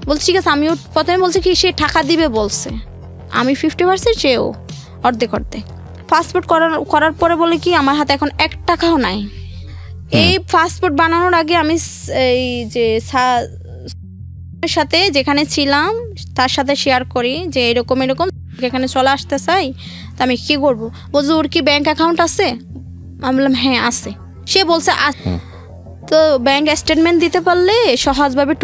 বলছি ঠিক আছে। আমিও প্রথমে বলছি কি সে টাকা দিবে বলছে, আমি 50%, সেও অর্ধেক। পাসপোর্ট করার পরে বলে কি আমার হাতে এখন 1 টাকাও নাই। এই পাসপোর্ট বানানোর আগে আমি এই যে সাথে যেখানে ছিলাম তার সাথে শেয়ার করি যে এরকম এখানে চলে আসতে চাই, তো আমি কি করবো? বলছে ওর কি ব্যাংক অ্যাকাউন্ট আছে? আমি বললাম হ্যাঁ আছে। সে বলছে তো ব্যাংক স্টেটমেন্ট দিতে পারলে সহজভাবে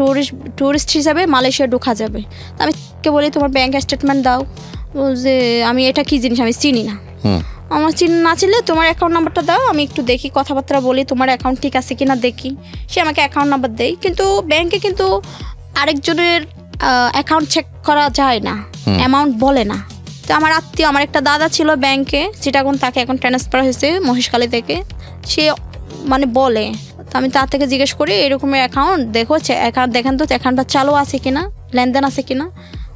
ট্যুরিস্ট হিসাবে মালয়েশিয়া ঢোকা যাবে। তো আমি বলি তোমার ব্যাংক স্টেটমেন্ট দাও। যে আমি এটা কি জিনিস আমি চিনি না, আমার না ছিল, তোমার অ্যাকাউন্ট নাম্বারটা দাও, আমি একটু দেখি, কথাবার্তা বলি, তোমার অ্যাকাউন্ট ঠিক আছে কিনা দেখি। সে আমাকে অ্যাকাউন্ট নাম্বার দেয়, কিন্তু ব্যাংকে কিন্তু আরেকজনের অ্যাকাউন্ট চেক করা যায় না, অ্যামাউন্ট বলে না। তো আমার আত্মীয়, আমার একটা দাদা ছিল ব্যাংকে চিটাগং, তাকে এখন ট্রান্সফার হয়েছে মহেশখালী থেকে, সে মানে বলে। তো আমি তার থেকে জিজ্ঞেস করি এরকমের অ্যাকাউন্ট দেখেন তো অ্যাকাউন্টটা চালু আছে কিনা, লেনদেন আছে কিনা।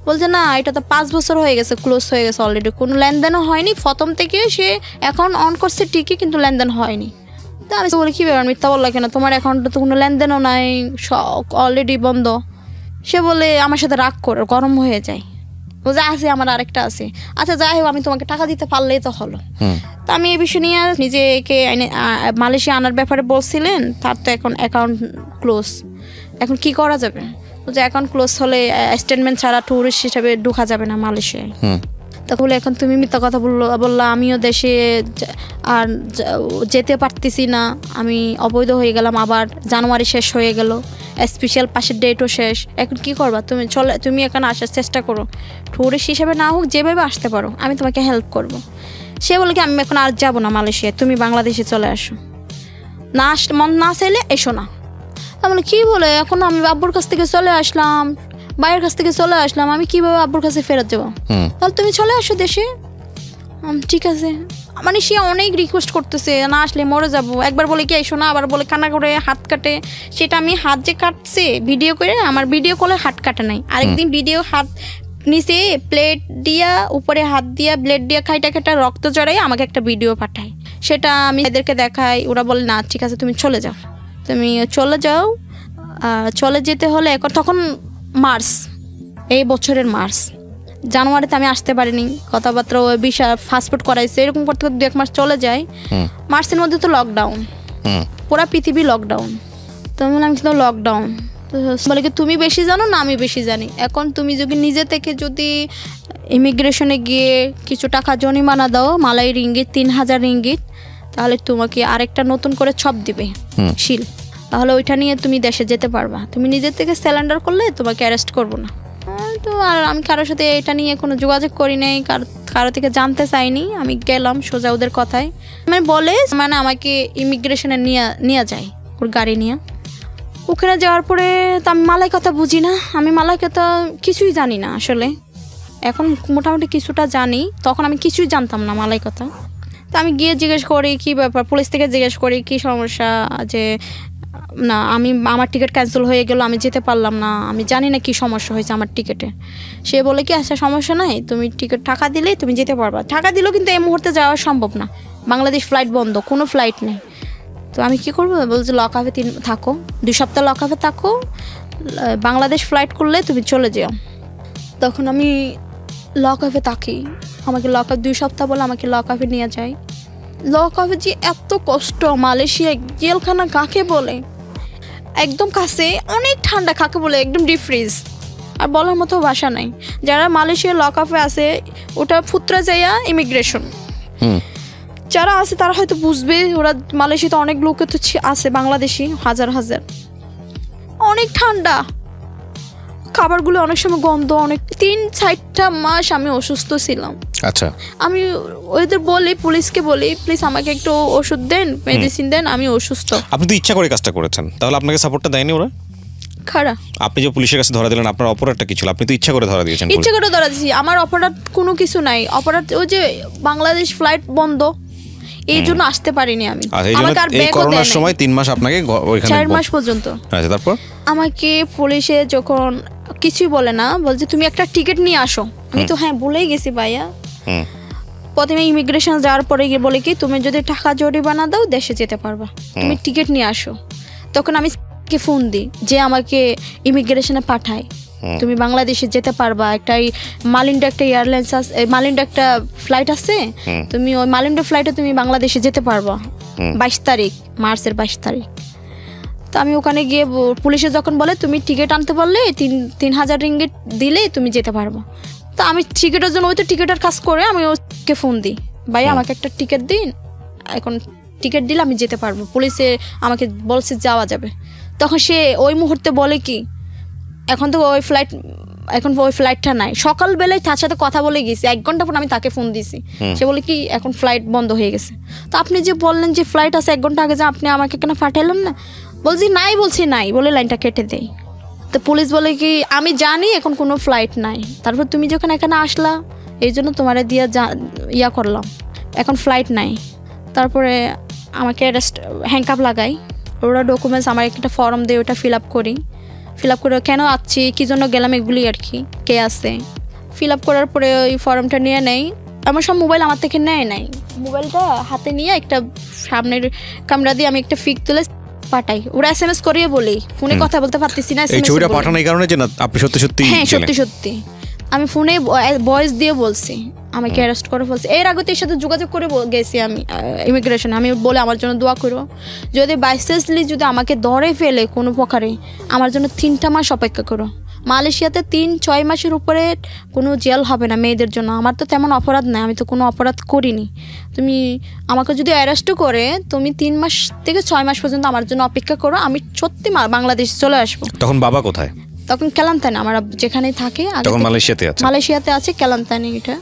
বলছে না, এটা তো 5 বছর হয়ে গেছে, ক্লোজ হয়ে গেছে অলরেডি, কোনো লেনদেনও হয়নি, প্রথম থেকে সে অ্যাকাউন্ট অন করছে ঠিকই, কিন্তু লেনদেন হয়নি। তো আমি বলি কী ব্যাপার, মিথ্যা বললা কেন, তোমার অ্যাকাউন্টে তো কোনো লেনদেনও নাই, অলরেডি বন্ধ। সে বলে আমার সাথে রাগ করে গরম হয়ে যায়, বলছে আছে, আমার আরেকটা আছে। আচ্ছা যাই হোক, আমি তোমাকে টাকা দিতে পারলেই তো হলো। তো আমি এই বিষয় নিয়ে নিজেকে মালয়েশিয়া আনার ব্যাপারে বলছিলেন, তার তো এখন অ্যাকাউন্ট ক্লোজ, এখন কি করা যাবে? যে অ্যাকাউন্ট ক্লোজ হলে স্টেটমেন্ট ছাড়া ট্যুরিস্ট হিসাবে ঢোকা যাবে না মালয়েশিয়ায়। তাহলে এখন তুমি মিথ্যা কথা বললা, আমিও দেশে আর যেতে পারতেছি না, আমি অবৈধ হয়ে গেলাম, আবার জানুয়ারি শেষ হয়ে গেল, স্পেশাল পাশের ডেটও শেষ, এখন কি করবা? তুমি এখানে আসার চেষ্টা করো, ট্যুরিস্ট হিসেবে না হোক যেভাবে আসতে পারো, আমি তোমাকে হেল্প করব। সে বলে কি আমি এখন আর যাবো না মালয়েশিয়ায়, তুমি বাংলাদেশে চলে আসো, মন না চাইলে এসো না। তাহলে কি বলে, এখন আমি আব্বুর কাছ থেকে চলে আসলাম, ভাইয়ের কাছ থেকে চলে আসলাম, আমি কিভাবে আব্বুর কাছে ফেরত যাবো? তাহলে তুমি চলে আসো দেশে। ঠিক আছে, মানে সে অনেক রিকোয়েস্ট করতেছে, না আসলে মরে যাবো। একবার বলে কি এসো না, আবার বলে কান্না করে হাত কাটে। সেটা আমি হাত যে কাটছে ভিডিও করে, আমার ভিডিও কলে হাত কাটা নাই। আরেকদিন ভিডিও হাত নিচে প্লেট দিয়া, উপরে হাত দিয়া ব্লেড দিয়া খাইটা রক্ত জড়াই আমাকে একটা ভিডিও পাঠায়, সেটা আমি এদেরকে দেখাই। ওরা বলে না ঠিক আছে তুমি চলে যাও, চলে যেতে হলে এখন তখন মার্চ, এই বছরের মার্চ, জানুয়ারিতে আমি আসতে পারিনি, কথাবার্তা ওই ভিসা পাসপোর্ট করাইছে, এরকম করতে করতে 1 মাস চলে যায়। মার্চের মধ্যে তো লকডাউন, পুরা পৃথিবী লকডাউন। তো আমি বললাম কিন্তু লকডাউন, তো বলে কি তুমি বেশি জানো না আমি বেশি জানি, এখন তুমি যদি নিজে থেকে যদি ইমিগ্রেশনে গিয়ে কিছু টাকা জরিমানা দাও, মালাই রিঙ্গিত 3000 রিঙ্গিত, তাহলে তোমাকে আরেকটা নতুন করে ছপ দিবে শিল, তাহলে ওইটা নিয়ে তুমি দেশে যেতে পারবা, তুমি নিজের থেকে স্যালেন্ডার করলে তোমাকে অ্যারেস্ট করবো না। তো আর আমি কারোর সাথে এটা নিয়ে কোনো যোগাযোগ করি নাই, কারো থেকে জানতে চাইনি, আমি গেলাম সোজা ওদের কথায়, মানে বলে মানে আমাকে ইমিগ্রেশনে নিয়ে যায় ওর গাড়ি নিয়ে। ওখানে যাওয়ার পরে তো আমি মালাই কথা বুঝি না, আমি মালাই কথা কিছুই জানি না আসলে, এখন মোটামুটি কিছুটা জানি, তখন আমি কিছুই জানতাম না মালাই কথা। তো আমি গিয়ে জিজ্ঞেস করি কী ব্যাপার, পুলিশ থেকে জিজ্ঞেস করি কী সমস্যা, যে না আমার টিকিট ক্যান্সেল হয়ে গেল, আমি যেতে পারলাম না, আমি জানি না কী সমস্যা হয়েছে আমার টিকিটে। সে বলে কি আচ্ছা সমস্যা নাই, তুমি টিকিট টাকা দিলেই তুমি যেতে পারবা। টাকা দিলেও কিন্তু এই মুহূর্তে যাওয়া সম্ভব না, বাংলাদেশ ফ্লাইট বন্ধ, কোনো ফ্লাইট নেই। তো আমি কী করবো, বলছে লক আপে থাকো, 2 সপ্তাহ লক আপে থাকো, বাংলাদেশ ফ্লাইট করলে তুমি চলে যাও। তখন আমি লক আপে থাকি, আমাকে লক আপ 2 সপ্তাহ বলে আমাকে লক আপে নিয়ে যায়। লক আপে যে এত কষ্ট, মালয়েশিয়া জেলখানা কাকে বলে, একদম কাছে, অনেক ঠান্ডা কাকে বলে, একদম ডিপ ফ্রিজ, আর বলার মতো ভাষা নাই। যারা মালয়েশিয়া লক আপে আছে ওটা ফুত্রা যাইয়া ইমিগ্রেশন, যারা আছে তারা হয়তো বুঝবে, ওরা মালয়েশিয়াতে অনেক লোক তো আছে বাংলাদেশি, হাজার হাজার, অনেক ঠান্ডা, খাবারগুলো অনেক সময় গন্ধ, অনেক 3-4টা মাস আমি অসুস্থ ছিলাম। আচ্ছা, আমি ওদের বলি, পুলিশকে বলি প্লিজ আমাকে একটু ওষুধ দেন, মেডিসিন দেন, আমি অসুস্থ। আপনি তো ইচ্ছা করে কাজটা করেছেন, তাহলে আপনাকে সাপোর্টটা দেয়নি ওরা? খারাপ, আপনি যে পুলিশের কাছে ধরা দিলেন, আপনার অপরাধটা কি ছিল? আপনি তো ইচ্ছা করে ধরা দিয়েছেন। ইচ্ছা করে ধরা দিয়েছি, আমার অপরাধ কোনো কিছু নাই, অপরাধ ওই যে বাংলাদেশ ফ্লাইট বন্ধ, এই জন্য আসতে পারিনি আমি। আমাকে আর ব্যাগও দেয় করোনার সময় 3 মাস আপনাকে ওইখানে 4 মাস পর্যন্ত। আচ্ছা, তারপর আমাকে পুলিশে যখন কিছুই বলে না, বলছে তুমি একটা টিকিট নিয়ে আসো। আমি তো হ্যাঁ বলেই গেছি ভাইয়া। প্রথমে ইমিগ্রেশন যাওয়ার পরে গিয়ে বলে কি তুমি যদি টাকা জরিমানা দাও দেশে যেতে পারবা, তুমি টিকিট নিয়ে আসো। তখন আমি ফোন দিই যে আমাকে ইমিগ্রেশনে পাঠায়, তুমি বাংলাদেশে যেতে পারবা, একটা মালিন্ডা একটা এয়ারলাইন্স আছে, মালিন্ডা একটা ফ্লাইট আছে, তুমি ওই মালিন্ডা ফ্লাইটে তুমি বাংলাদেশে যেতে পারবা 22 তারিখ, মার্চের 22 তারিখ। তো আমি ওখানে গিয়ে পুলিশে যখন বলে তুমি টিকিট আনতে পারলে 3000 রিঙ্গিট দিলেই তুমি যেতে পারবা। তো আমি টিকিটের জন্য ওই তো টিকিটের কাজ করে আমি ওকে ফোন দিই, ভাই আমাকে একটা টিকিট দিন, এখন টিকিট দিলে আমি যেতে পারবো, পুলিশে আমাকে বলছে যাওয়া যাবে। তখন সে ওই মুহূর্তে বলে কি এখন তো ওই ফ্লাইটটা নাই, সকালবেলায় তার সাথে কথা বলে গেছি, 1 ঘন্টা পর আমি তাকে ফোন দিছি, সে বলে কি এখন ফ্লাইট বন্ধ হয়ে গেছে। তো আপনি যে বললেন যে ফ্লাইট আছে 1 ঘন্টা আগে, যে আপনি আমাকে কেন পাঠাইলেন না, বলছি নাই বলে লাইনটা কেটে দেয়। তো পুলিশ বলে কি আমি জানি এখন কোনো ফ্লাইট নাই, তারপর তুমি যখন এখানে আসলা এই জন্য তোমার দিয়ে ইয়া করলাম, এখন ফ্লাইট নাই। তারপরে আমাকে হ্যান্ডকাপ লাগাই, ওরা ডকুমেন্টস আমার একটা ফর্ম দিয়ে ওটা ফিল আপ করে কেন আসছি, কী জন্য গেলাম, এগুলি আর কি, কে আছে, ফিল আপ করার পরে ওই ফর্মটা নিয়ে নেই। আমার সব মোবাইল আমার থেকে নেয়, মোবাইলটা হাতে নিয়ে একটা সামনের ক্যামেরা দিয়ে আমি একটা ফিক তুলে পাঠাই, ওরা SMS করিয়ে বলি, ফোনে কথা বলতে পারতেছি না, এই ছবিটা পাঠানোর এই কারণে যে না আপনি সত্যি হ্যাঁ সত্যি আমি ফোনে ভয়েস দিয়ে বলছি আমাকে অ্যারেস্ট করে ফেলছে। এর আগে তো এর সাথে যোগাযোগ করে গেছি আমি ইমিগ্রেশনে, আমি বলে আমার জন্য দোয়া করো, যদি বাইসেন্সলি যদি আমাকে ধরে ফেলে কোনো প্রকারে আমার জন্য 3টা মাস অপেক্ষা করো। মালয়েশিয়াতে 3-6 মাসের উপরে কোনো জেল হবে না মেয়েদের জন্য। আমার তো তেমন অপরাধ নাই, আমি তো কোনো অপরাধ করিনি। তুমি আমাকে যদি অ্যারেস্টও করে তুমি 3 মাস থেকে 6 মাস পর্যন্ত আমার জন্য অপেক্ষা করো, আমি সত্যি বাংলাদেশ চলে আসবো। তখন বাবা কোথায়? তখন কেলান্তানি, আমার যেখানে থাকে তখন মালয়েশিয়াতে আছে কেলান্তানি, এটা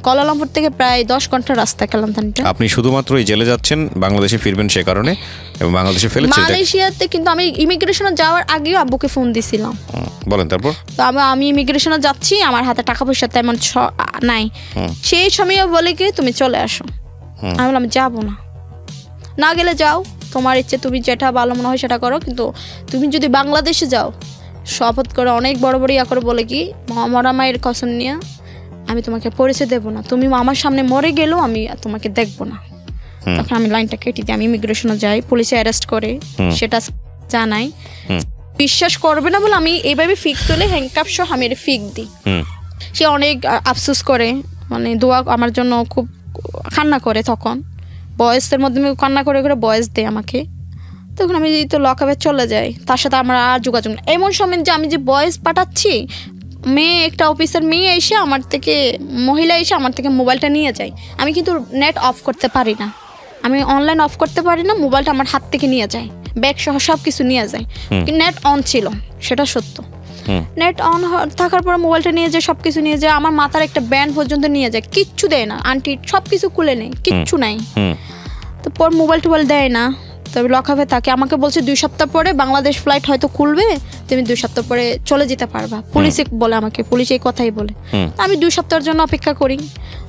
কুয়ালালামপুর থেকে প্রায় 10 ঘন্টা রাস্তা কেলান্তানিটা। আপনি শুধুমাত্র এই জেলে যাচ্ছেন, বাংলাদেশে ফিরবেন সে কারণে, এবং বাংলাদেশে ফেলে মালয়েশিয়াতে কিন্তু আমি ইমিগ্রেশনে যাওয়ার আগেও আব্বুকে ফোন দিছিলাম। বলেন তারপর? তো আমি ইমিগ্রেশনে যাচ্ছি, আমার হাতে টাকা পয়সা তেমন নাই, সেই সময় বলে কি তুমি চলে আসো। আমি বললাম যাবো না গেলে যাও, তোমার ইচ্ছে, তুমি যেটা ভালো মনে হয় সেটা করো, কিন্তু তুমি যদি বাংলাদেশে যাও শপথ করে অনেক বড় ইয়া করে বলে কি মরা মায়ের কসম নিয়ে আমি তোমাকে পরিচয় দেবো না, তুমি আমার সামনে মরে গেলেও আমি তোমাকে দেখবো না। তখন আমি লাইনটা কেটে দিই, আমি ইমিগ্রেশনে যাই, পুলিশে অ্যারেস্ট করে সেটা জানাই, বিশ্বাস করবে না বলে আমি এইভাবে ফিক তুলে হ্যান্ডকাপ সহ আমি এটা ফিক দিই। সে অনেক আফসোস করে, মানে দোয়া আমার জন্য খুব কান্না করে, তখন বয়সের মাধ্যমে কান্না করে করে বয়স দেয় আমাকে। তখন আমি তো লকআপে চলে যাই, তার সাথে আমার আর যোগাযোগ নেই। এমন সময় যে আমি যে বয়স পাঠাচ্ছি, মেয়ে একটা অফিসার মেয়ে এসে আমার থেকে, মহিলা এসে আমার থেকে মোবাইলটা নিয়ে যায়। আমি কিন্তু নেট অফ করতে পারি না, আমি অনলাইন অফ করতে পারি না, মোবাইলটা আমার হাত থেকে নিয়ে যায়, ব্যাগ সহ সব কিছু নিয়ে যায়। নেট অন ছিল, সেটা সত্য। নেট অন থাকার পর মোবাইলটা নিয়ে যায়, সব কিছু নিয়ে যায়, আমার মাথার একটা ব্যান্ড পর্যন্ত নিয়ে যায়, কিচ্ছু দেয় না। আন্টি সব কিছু খুলে নেই, কিচ্ছু নাই। তো পর মোবাইল টোবাইল দেয় না, তবে লকআপে থাকে। আমাকে বলছে 2 সপ্তাহ পরে বাংলাদেশ ফ্লাইট হয়তো খুলবে, তুমি 2 সপ্তাহ পরে চলে যেতে পারবা। পুলিশে বলে আমাকে, পুলিশ এই কথাই বলে। আমি 2 সপ্তাহের জন্য অপেক্ষা করি।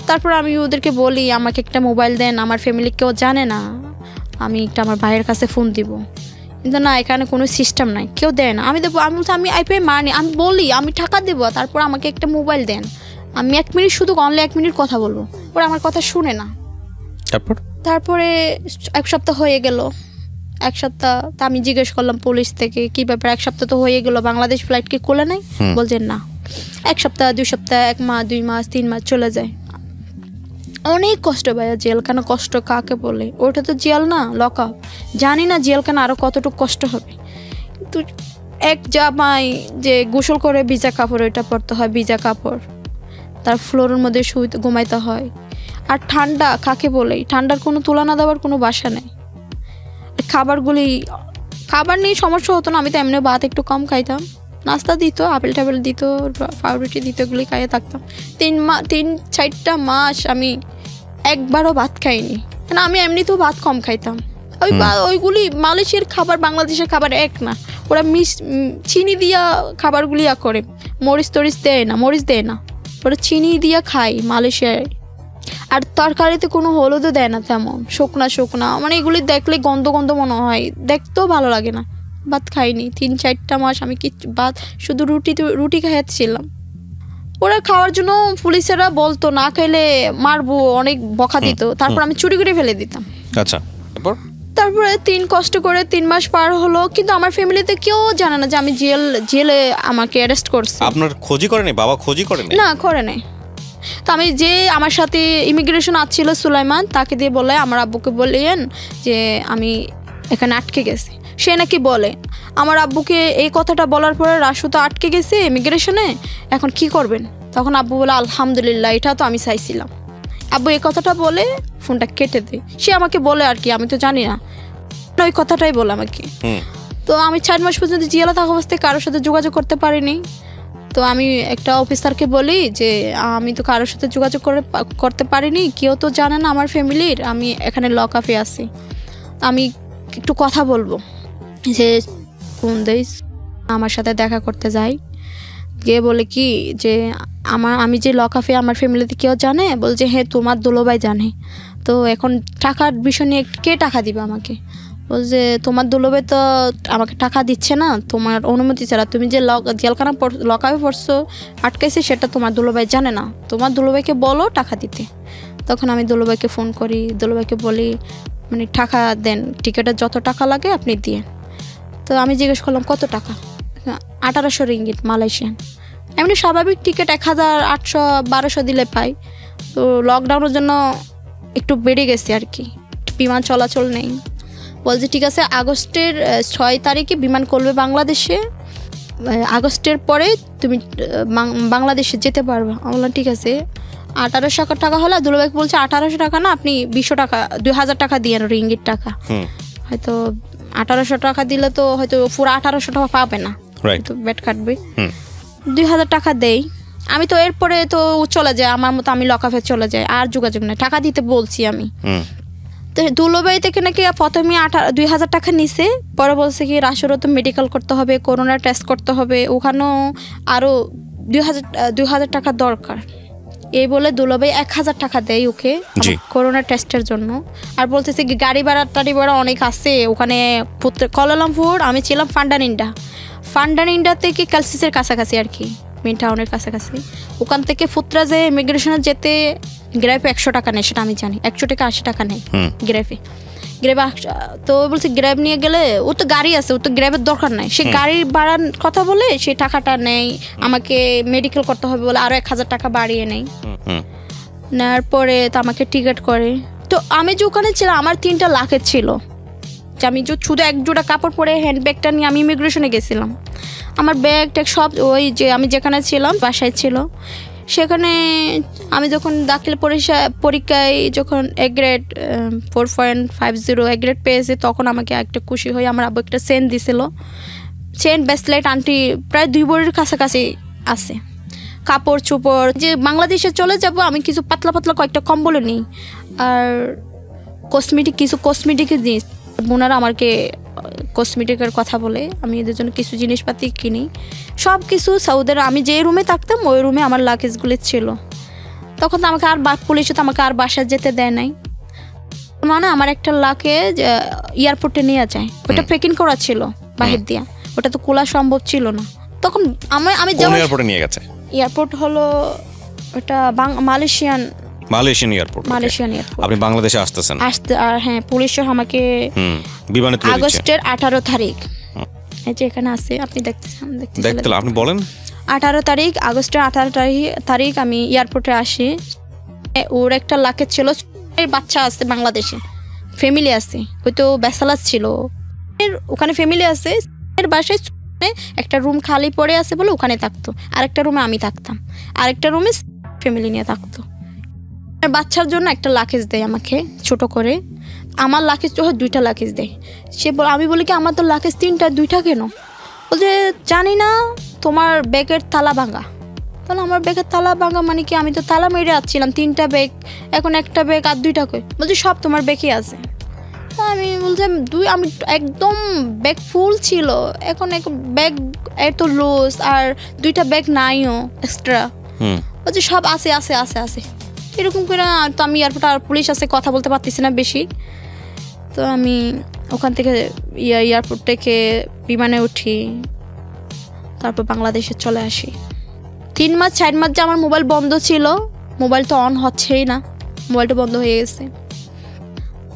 তারপর আমি ওদেরকে বলি আমাকে একটা মোবাইল দেন, আমার ফ্যামিলি কেউ জানে না, আমি একটা আমার ভাইয়ের কাছে ফোন দিব। কিন্তু না, এখানে কোনো সিস্টেম নাই, কেউ দেয় না। আমি দেবো, আমি বলছি আমি আইপিআই মানি, আমি বলি আমি টাকা দেবো, তারপর আমাকে একটা মোবাইল দেন, আমি 1 মিনিট শুধু অনলি 1 মিনিট কথা বলবো। ওরা আমার কথা শুনে না। তারপরে 1 সপ্তাহ হয়ে গেল। 1 সপ্তাহ তা আমি জিজ্ঞেস করলাম পুলিশ থেকে, কি ব্যাপার, 1 সপ্তাহ তো হয়ে গেল, বাংলাদেশ ফ্লাইট কি খোলে নাই? বলছেন না। 1 সপ্তাহ, 2 সপ্তাহ, 1 মাস, 2 মাস, 3 মাস চলে যায়। অনেক কষ্ট ভাইয়া, জেলখানা কষ্ট কাকে বলে, ওটা তো জেল না, লকআপ। জানি না জেলখানা আরো কতটুকু কষ্ট হবে। কিন্তু এক জামাই যে গোসল করে ভিজা কাপড়, ওইটা পরতে হয়, ভিজা কাপড়, তার ফ্লোরের মধ্যে শুইতে ঘুমাইতে হয়। আর ঠান্ডা কাকে বলে, ঠান্ডার কোনো তুলনা দেওয়ার কোনো বাসা নেই। খাবারগুলি, খাবার নিয়ে সমস্যা হতো না, আমি তো এমনি ভাত একটু কম খাইতাম, নাস্তা দিত, আপেল টাপেল দিত, পাউরুটি দিত, এগুলি খাইয়ে থাকতাম। 3-4টা মাস আমি একবারও ভাত খাইনি, না আমি এমনিতেও ভাত কম খাইতাম। ওইগুলি মালয়েশিয়ার খাবার বাংলাদেশের খাবার এক না, ওরা চিনি দিয়া খাবারগুলি করে, মরিচ টরিচ দেয় না, মরিচ দেয় না, ওরা চিনি দিয়া খায় মালয়েশিয়ায়। আর তরকারিতে কোনো হলুদও দেয় না তেমন, শুকনা শুকনা, মানে এগুলি দেখলে গন্ধ গন্ধ মনে হয়, দেখতেও ভালো লাগে না। ভাত খাইনি 3-4টা মাস আমি, কিছু ভাত শুধু রুটি খাইয়াছিলাম। ওরা খাওয়ার জন্য পুলিশেরা বলতো না খাইলে মারবো, অনেক বকা দিত। তারপর আমি চুরি করে ফেলে দিতাম। আচ্ছা, তারপরে 3 মাস পার হলো, কিন্তু আমার ফ্যামিলিতে কেউ জানে না যে আমি জেলে আমাকে অ্যারেস্ট করছে। আপনার খোঁজই করেনি বাবা? খোঁজই করেনি? না, করে নাই। তো আমি যে আমার সাথে ইমিগ্রেশন আসছিল সুলাইমান, তাকে দিয়ে বলে আমার আব্বুকে বললেন যে আমি এখানে আটকে গেছি। সে নাকি বলে আমার আব্বুকে এই কথাটা বলার পরে, রাসু তো আটকে গেছে ইমিগ্রেশনে, এখন কি করবেন? তখন আব্বু বলে আলহামদুলিল্লাহ, এটা তো আমি চাইছিলাম। আব্বু এই কথাটা বলে ফোনটা কেটে দেয়। সে আমাকে বলে আর কি, আমি তো জানি না, ওই কথাটাই বলে আমাকে। তো আমি 4 মাস পর্যন্ত জেলে থাকা অবস্থায় কারোর সাথে যোগাযোগ করতে পারিনি। তো আমি একটা অফিসারকে বলি যে আমি তো কারোর সাথে যোগাযোগ করতে পারিনি, কেউ তো জানে না আমার ফ্যামিলির, আমি এখানে লকআপে আছি, আমি একটু কথা বলবো। যে ফোন দেই, আমার সাথে দেখা করতে যাই, গিয়ে বলে কি যে আমি যে লকআপে, আমার ফ্যামিলিতে কেউ জানে? বলছে হ্যাঁ, তোমার দুলোভাই জানে। তো এখন টাকার বিষয় নিয়ে কে টাকা দিবে আমাকে? বলছে তোমার দুলোভাই তো আমাকে টাকা দিচ্ছে না তোমার অনুমতি ছাড়া, তুমি যে জেলখানা লকআপে পড়ছো, আটকাইছে, সেটা তোমার দুলোভাই জানে না, তোমার দুলোভাইকে বলো টাকা দিতে। তখন আমি দুলোভাইকে ফোন করি, দুলোভাইকে বলি মানে টাকা দেন, টিকিটের যত টাকা লাগে আপনি দিয়ে। তো আমি জিজ্ঞেস করলাম কত টাকা? 1800 রিঙ্গিট মালয়েশিয়ান। এমনি স্বাভাবিক টিকিট 1800-1200 দিলে পাই। তো লকডাউনের জন্য একটু বেড়ে গেছে আর কি, বিমান চলাচল নেই। বলছে ঠিক আছে, আগস্টের 6 তারিখে বিমান করবে বাংলাদেশে, আগস্টের পরে তুমি বাংলাদেশে যেতে পারবে। আমি বললাম ঠিক আছে। 1800 টাকা হলে দুলাভাই বলছে 1800 টাকা না, আপনি 200 টাকা 2000 টাকা দিয়ে রিঙ্গিট টাকা, হয়তো 1800 টাকা দিলে তো হয়তো পুরো 1800 টাকা পাবে না, তো ব্যাট কাটবে। 2000 টাকা দেই আমি। তো এরপরে তো চলে যায় আমার মতো, আমি লকআপে চলে যাই, আর যোগাযোগ নেই। টাকা দিতে বলছি আমি। তো দুলাভাই থেকে নাকি প্রথমে 2000 টাকা নিছে, পরে বলছে কি রাসুরও তো মেডিকেল করতে হবে, করোনা টেস্ট করতে হবে, ওখানেও আরও 2000 টাকা দরকার। এই বলে দুলাভাই 1000 টাকা দেয় ওকে করোনা টেস্টের জন্য। আর বলতেছে কি গাড়ি ভাড়া অনেক আছে ওখানে, কুয়ালালামপুর, আমি ছিলাম ফান্ডানিন্ডা থেকে ক্যালসিসের কাছাকাছি আর কি, মেন টাউনের কাছাকাছি। ওখান থেকে ফুত্রা যে ইমিগ্রেশনে যেতে গ্রেফে 100 টাকা নেয়, সেটা আমি জানি। 100 থেকে 80 টাকা নেয় গ্রেফে। গ্র্যাব তো বলছে গ্র্যাব নিয়ে গেলে ও তো গাড়ি আছে, ও তো গ্র্যাবের দরকার নাই, সে গাড়ি বাড়ার কথা বলে সে টাকাটা নেই, আমাকে মেডিকেল করতে হবে বলে আরো 1,000 টাকা বাড়িয়ে নেই। নেওয়ার পরে তো আমাকে টিকিট করে। তো আমি যে ওখানে ছিলাম আমার 3টা লাখের ছিল, যে আমি যে শুধু 1 জোড়া কাপড় পরে হ্যান্ডব্যাগটা নিয়ে আমি ইমিগ্রেশনে গেছিলাম। আমার ব্যাগ ট্যাগ সব ওই যে আমি যেখানে ছিলাম বাসায় ছিল। সেখানে আমি যখন দাখিল পরীক্ষায় যখন এ গ্রেড 4.50 এ গ্রেড পেয়েছি, তখন আমাকে একটা খুশি হয়ে আমার আব্বু একটা চেন দিছিল। চেন ব্রেসলেট আন্টি প্রায় 2 ভরির কাছাকাছি আছে। কাপড় চোপড় যে বাংলাদেশে চলে যাব আমি কিছু পাতলা পাতলা কয়েকটা কম্বল নিই, আর কিছু কসমেটিকের জিনিস বোনারা আমাকে কসমেটিকের কথা বলে, আমি এদের জন্য কিছু জিনিসপাতি কিনি। সব কিছু সৌদের আমি যে রুমে থাকতাম ওই রুমে আমার লাগেজগুলি ছিল। তখন তো আমাকে আর পুলিশে তো আমাকে আর বাসায় যেতে দেয় নাই, মানে আমার একটা লাগেজ এয়ারপোর্টে নিয়ে যায়, ওটা পেকিং করা ছিল বাহির দিয়া, ওটা তো খোলা সম্ভব ছিল না। তখন আমি এয়ারপোর্টে নিয়ে গেছে, এয়ারপোর্ট হলো ওটা মালয়েশিয়ান এয়ারপোর্ট। আপনি বাংলাদেশে আসতেছেন আর হ্যাঁ পুলিশ আমাকে বিমানে তুলে দিচ্ছে আগস্টের 18 তারিখ, এই যে এখানে আছে আপনি দেখতে আপনি বলেন। 18 তারিখ আগস্টের 18 তারিখ আমি এয়ারপোর্টে আসি। ওর একটা লাকেজ ছিল, বাচ্চা আছে বাংলাদেশে, ফ্যামিলি আছে, হয়তো ব্যাচেলার ছিল, ওখানে ফ্যামিলি আছে। এর বাসায় একটা রুম খালি পড়ে আছে বলে ওখানে থাকতো, আরেকটা রুমে আমি থাকতাম, আরেকটা রুমে ফ্যামিলি নিয়ে থাকতো। বাচ্চার জন্য একটা লাকেজ দেয় আমাকে ছোট করে, আমার লাকেজ তো 2টা লাকেজ দেয়। আমি বলি কি আমার তো লাকেজ 3টা, 2টা কেন? বলছে জানি না, তোমার ব্যাগের তালা ভাঙা। তাহলে আমার ব্যাগের তালা ভাঙা মানে কি? আমি তো তালা মেরে আসছিলাম, 3টা ব্যাগ, এখন একটা ব্যাগ আর 2টা কই? বলছি সব তোমার ব্যাগই আছে। আমি বলছি আমি একদম ব্যাগ ফুল ছিল, এখন এক ব্যাগ এত লুজ আর 2টা ব্যাগ নাইও এক্সট্রা। বলছি সব আছে আছে আছে আছে এরকম করে। তো আমি এয়ারপোর্টে আর পুলিশ আছে, কথা বলতে পারতেছি না বেশি। তো আমি ওখান থেকে এয়ারপোর্ট থেকে বিমানে উঠি, তারপর বাংলাদেশে চলে আসি। 3 মাস 4 মাস যে আমার মোবাইল বন্ধ ছিল, মোবাইল তো অন হচ্ছেই না, মোবাইলটা বন্ধ হয়ে গেছে।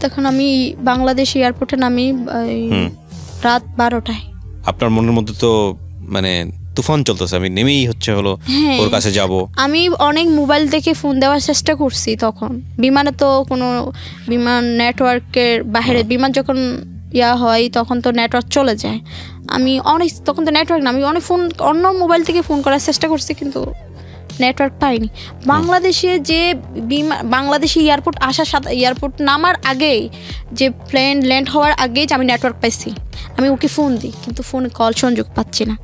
তখন আমি বাংলাদেশ এয়ারপোর্টে নামি রাত 12টায়। আপনার মনের মধ্যে তো মানে তুফান চলতেছে, আমি নেমেই হলো ওর কাছে যাব। আমি অনেক মোবাইল থেকে ফোন দেওয়ার চেষ্টা করছি। তখন বিমানে তো কোনো বিমান নেটওয়ার্কের বাইরে, বিমান যখন হয় তখন তো নেটওয়ার্ক চলে যায়। আমি অনেক তখন তো নেটওয়ার্ক না, আমি অনেক ফোন অন্য মোবাইল থেকে ফোন করার চেষ্টা করছি, কিন্তু নেটওয়ার্ক পাইনি। বাংলাদেশে যে বাংলাদেশি এয়ারপোর্ট নামার আগেই, যে প্লেন ল্যান্ড হওয়ার আগেই যে আমি নেটওয়ার্ক পাইছি, আমি ওকে ফোন দিই, কিন্তু ফোনে কল সংযোগ পাচ্ছি না।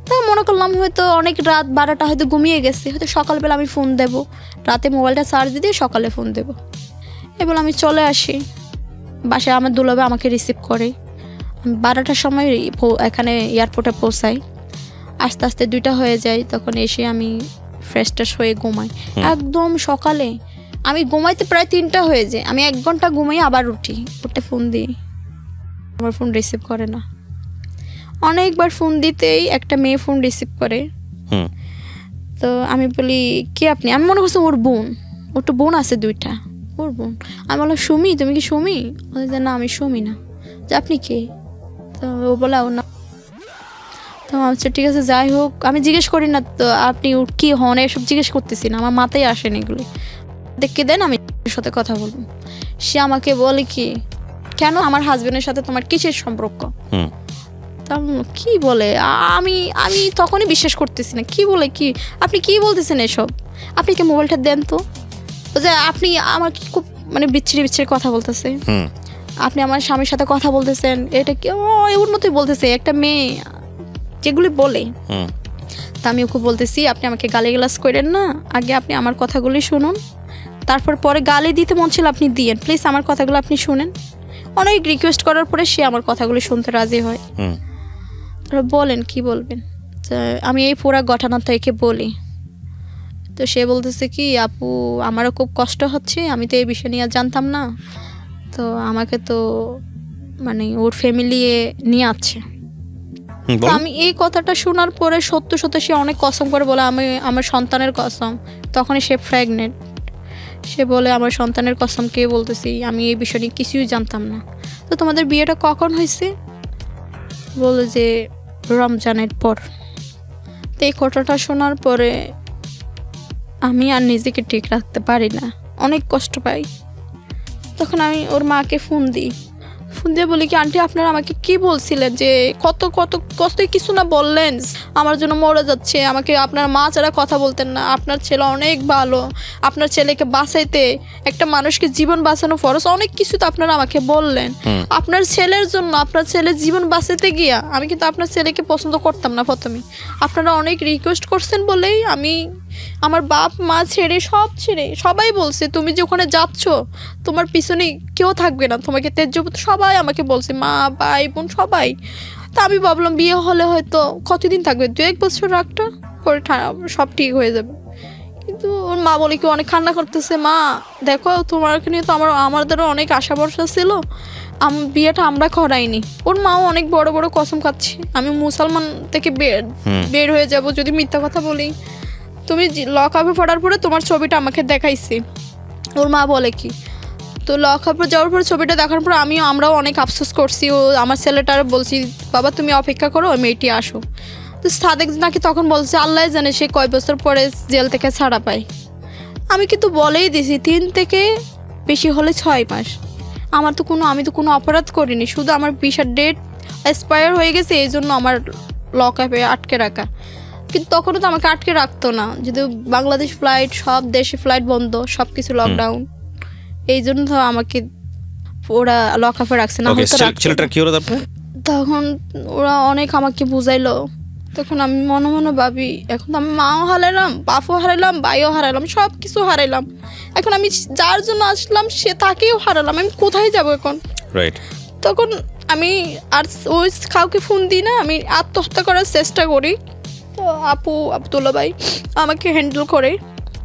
তাই মনে করলাম হয়তো অনেক রাত 12টা হয়তো ঘুমিয়ে গেছে, হয়তো সকালবেলা আমি ফোন দেবো, রাতে মোবাইলটা চার্জ দিয়ে সকালে ফোন দেবো। এবার আমি চলে আসি বাসায়, আমার দুলাভাই আমাকে রিসিভ করে। 12টার সময় এখানে এয়ারপোর্টে পৌঁছাই, আস্তে আস্তে 2টা হয়ে যায়। তখন এসে আমি ফ্রেশ ট্রেশ হয়ে ঘুমাই। একদম সকালে আমি ঘুমাইতে প্রায় 3টা হয়ে যায়। আমি 1 ঘন্টা ঘুমাই, আবার উঠে ফোন দিই, আমার ফোন রিসিভ করে না। অনেকবার ফোন দিতেই একটা মেয়ে ফোন রিসিভ করে। তো আমি বলি কে আপনি? আমি মনে করছি ওর বোন, ওর তো বোন আছে 2টা, ওর বোন। আমি বললাম সুমি, তুমি কি সুমি? বলছে না আমি সুমি না। যে আপনি কে? তো ও বলে ও না। তো আচ্ছা ঠিক আছে, যাই হোক, আমি জিজ্ঞেস করি না তো আপনি কি হন, এসব জিজ্ঞেস করতেছি না, আমার মাথায় আসেনি এগুলি। দেখে দেন আমি সাথে কথা বলবো। সে আমাকে বলে কি কেন আমার হাজবেন্ডের সাথে তোমার কিসের সম্পর্ক? কি বলে? আমি আমি তখনই বিশ্বাস করতেছি না, কি বলে কি আপনি কি বলতেছেন এসব? আপনি কি মোবাইলটা দেন তো? যে আপনি আমার কি খুব মানে বিচ্ছিরি কথা বলতেছে, আপনি আমার স্বামীর সাথে কথা বলতেছেন, এটা কি ওর মতোই বলতেছে একটা মেয়ে যেগুলি বলে। তা আমি ওকে বলতেছি আপনি আমাকে গালিগালাজ করেন না, আগে আপনি আমার কথাগুলি শুনুন, তারপর পরে গালি দিতে মন ছিল আপনি দিয়েন, প্লিজ আমার কথাগুলো আপনি শুনেন। অনেক রিকোয়েস্ট করার পরে সে আমার কথাগুলি শুনতে রাজি হয়। বলেন কি বলবেন? আমি এই পুরো ঘটনাটা একে বলি। তো সে বলতেছে কি আপু আমারও খুব কষ্ট হচ্ছে, আমি তো এই বিষয় নিয়ে জানতাম না, তো আমাকে তো মানে ওর ফ্যামিলি নিয়ে আসছে। আমি এই কথাটা শোনার পরে সত্য সে অনেক কসম করে বলে আমি আমার সন্তানের কসম, তখনই সে প্রেগনেন্ট। সে বলে আমার সন্তানের কসমকে বলতেছি আমি এই বিষয় নিয়ে কিছুই জানতাম না। তো তোমাদের বিয়েটা কখন হয়েছে? বলে যে রমজানের পর। তো এই কথাটা শোনার পরে আমি আর নিজেকে ঠিক রাখতে পারি না, অনেক কষ্ট পাই। তখন আমি ওর মাকে ফোন দিয়ে বলি কি আন্টি আপনারা আমাকে কি বলছিলেন যে কত কত কষ্ট কিছু না বললেন, আমার জন্য মরে যাচ্ছে, আমাকে আপনার মা ছাড়া কথা বলতেন না, আপনার ছেলে অনেক ভালো, আপনার ছেলেকে বাঁচাইতে একটা মানুষকে জীবন বাঁচানো ফরজ, অনেক কিছু তো আপনারা আমাকে বললেন। আপনার ছেলের জন্য আপনার ছেলের জীবন বাঁচাতে গিয়া আমি কিন্তু আপনার ছেলেকে পছন্দ করতাম না প্রথমে, আপনারা অনেক রিকোয়েস্ট করছেন বলেই আমি আমার বাপ মা ছেড়ে সবাই বলছে তুমি যে ওখানে যাচ্ছ তোমার পিছনে কেউ থাকবে না, তোমাকে তেজ্য সবাই আমাকে বলছে, মা ভাই বোন সবাই। তা আমি ভাবলাম বিয়ে হলে হয়তো কতদিন থাকবে, 2-1 বছর রাগটা পরে সব ঠিক হয়ে যাবে। কিন্তু ওর মা বলে কি অনেক কান্না করতেছে, মা দেখো তোমাকে নিয়ে তো আমাদের অনেক আশা ভরসা ছিল, বিয়েটা আমরা করাইনি। ওর মাও অনেক বড় বড় কসম খাচ্ছে আমি মুসলমান থেকে বের হয়ে যাব যদি মিথ্যা কথা বলি। তুমি লক আপে পড়ার পরে তোমার ছবিটা আমাকে দেখাইছি, ওর মা বলে কি। তো লক আপে যাওয়ার পরে ছবিটা দেখার পর আমরাও অনেক আফসোস করছি। ও আমার ছেলেটার বলছি বাবা তুমি অপেক্ষা করো মেয়েটি আসো। তো সাদেক নাকি তখন বলছে আল্লাহ জানে সে কয় বছর পরে জেল থেকে ছাড়া পায়। আমি কিন্তু বলেই দিছি 3 থেকে বেশি হলে 6 মাস। আমি তো কোনো অপরাধ করিনি, শুধু আমার ভিসার ডেট এক্সপায়ার হয়ে গেছে এই জন্য আমার লক আপে আটকে রাখা। কিন্তু তখনও তো আমাকে আটকে রাখতো না, যদি বাংলাদেশ ফ্লাইট সব দেশে ফ্লাইট বন্ধ, সব কিছু লকডাউন, এই জন্য তো আমাকে ওরা লক আপে রাখছে না। তখন ওরা অনেক আমাকে বুঝাইলো। তখন আমি মনে মনে ভাবি এখন তো আমি মাও হারাইলাম, বাপও হারাইলাম, ভাইও হারাইলাম, সব কিছু হারাইলাম। এখন আমি যার জন্য আসলাম সে তাকেও হারালাম, আমি কোথায় যাব এখন? তখন আমি আর ওই কাউকে ফোন দিই না, আমি আত্মহত্যা করার চেষ্টা করি। তো আব্দুল্লা ভাই আমাকে হ্যান্ডেল করে।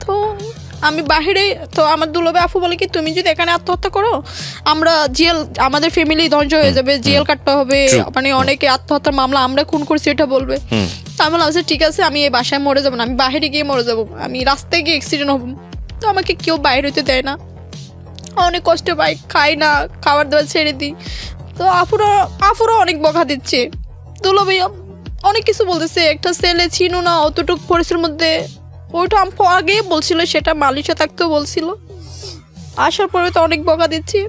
তো আমি বাহিরে, তো আমার দুলাভাই আপু বলে কি তুমি যদি এখানে আত্মহত্যা করো আমরা আমাদের ফ্যামিলি ধ্বংস হয়ে যাবে, জেল কাটতে হবে, মানে অনেকে আত্মহত্যার মামলা আমরা খুন করছি এটা বলবে। আমি বললাম ঠিক আছে আমি এই বাসায় মরে যাবো না, আমি বাহিরে গিয়ে মরে যাবো, আমি রাস্তায় গিয়ে অ্যাক্সিডেন্ট হবো। তো আমাকে কেউ বাইরে হতে দেয় না, অনেক কষ্ট পাই, খাই না, খাবার দাবার ছেড়ে দিই। তো আপুরা অনেক বকা দিচ্ছে, দুলাভাই অনেক কিছু বলতেছে, একটা ছেলে চিনো না অতটুকু পরিসরের মধ্যে, ওইটা আমি আগে বলছিল, সেটা মালিশে থাকতেও বলছিল, আসার পরে তো অনেক বকা দিচ্ছি।